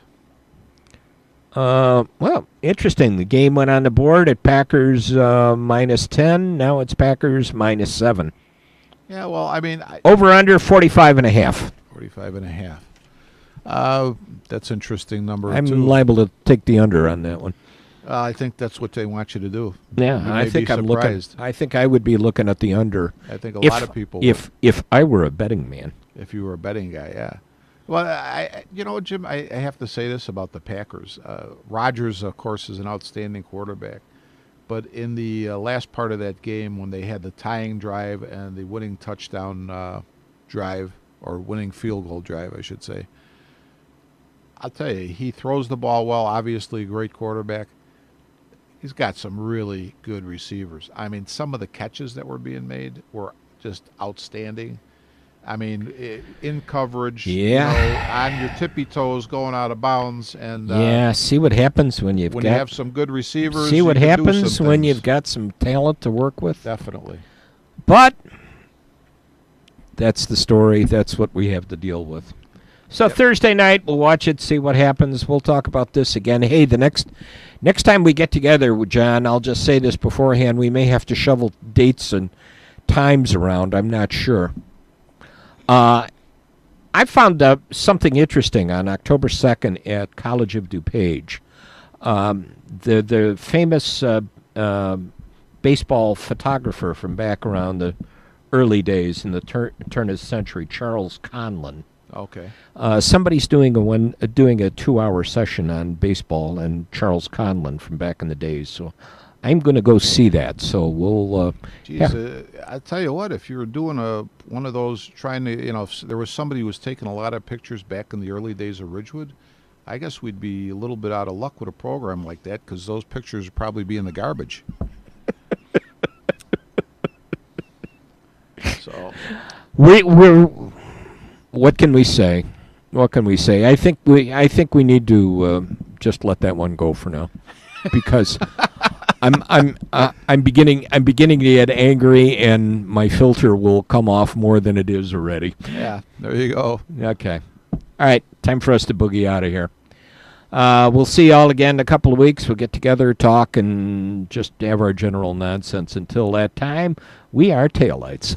Well, interesting. The game went on the board at Packers -10. Now it's Packers -7. Yeah, well, I mean... Over-under 45.5. 45.5. That's an interesting number, I'm too. liable to take the under on that one. I think that's what they want you to do. Yeah, I think I'm looking. I think I would be looking at the under. I think a lot of people would. If I were a betting man. If you were a betting guy, yeah. Well, Jim, I have to say this about the Packers. Rodgers, of course, is an outstanding quarterback. But in the last part of that game, when they had the tying drive and the winning touchdown drive, or winning field goal drive, I should say, I'll tell you, he throws the ball well. Obviously, a great quarterback. He's got some really good receivers. I mean, some of the catches that were being made were just outstanding. I mean, in coverage, on your tippy toes, going out of bounds, and see what happens when you have some good receivers. See what happens when you've got some talent to work with. Definitely. But that's the story. That's what we have to deal with. So Thursday night, we'll watch it, see what happens. We'll talk about this again. Hey, the next time we get together, John, I'll just say this beforehand. We may have to shovel dates and times around. I'm not sure. I found something interesting on October 2nd at College of DuPage. The famous baseball photographer from back around the early days in the turn of the century, Charles Conlon. Okay. Somebody's doing a 2-hour session on baseball and Charles Conlon from back in the days. So I'm going to go see that. So we'll. I tell you what, if you were doing one of those trying to, if there was somebody who was taking a lot of pictures back in the early days of Ridgewood, I guess we'd be a little bit out of luck with a program like that because those pictures would probably be in the garbage. So we're. What can we say? What can we say? I think we need to just let that one go for now, because I'm beginning to get angry, and my filter will come off more than it is already. Yeah, there you go. Okay, all right, time for us to boogie out of here. We'll see y'all again in a couple of weeks. We'll get together, talk, and just have our general nonsense. Until that time, we are Taillights.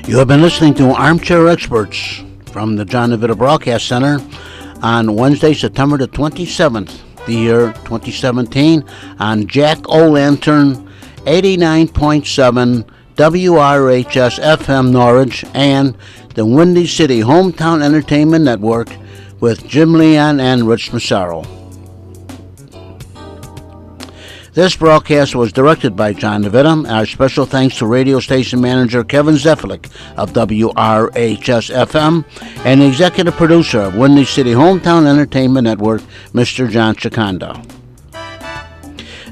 You have been listening to Armchair Experts from the John DeVita Broadcast Center on Wednesday, September the 27th, the year 2017, on Jack O'Lantern 89.7 WRHS FM Norwich and the Windy City Hometown Entertainment Network with Jim Leon and Rich Massaro. This broadcast was directed by John DeVita. Our special thanks to radio station manager Kevin Zefalik of WRHS-FM and the executive producer of Windy City Hometown Entertainment Network, Mr. John Chikanda.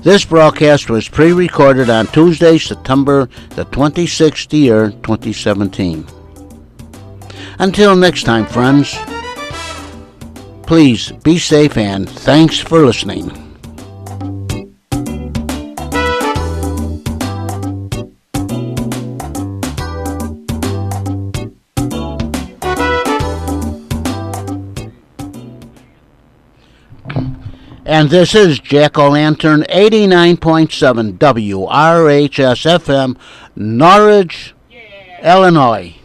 This broadcast was pre-recorded on Tuesday, September the 26th, year 2017. Until next time, friends, please be safe and thanks for listening. And this is Jack O'Lantern, 89.7 WRHS-FM, Norwich, Illinois.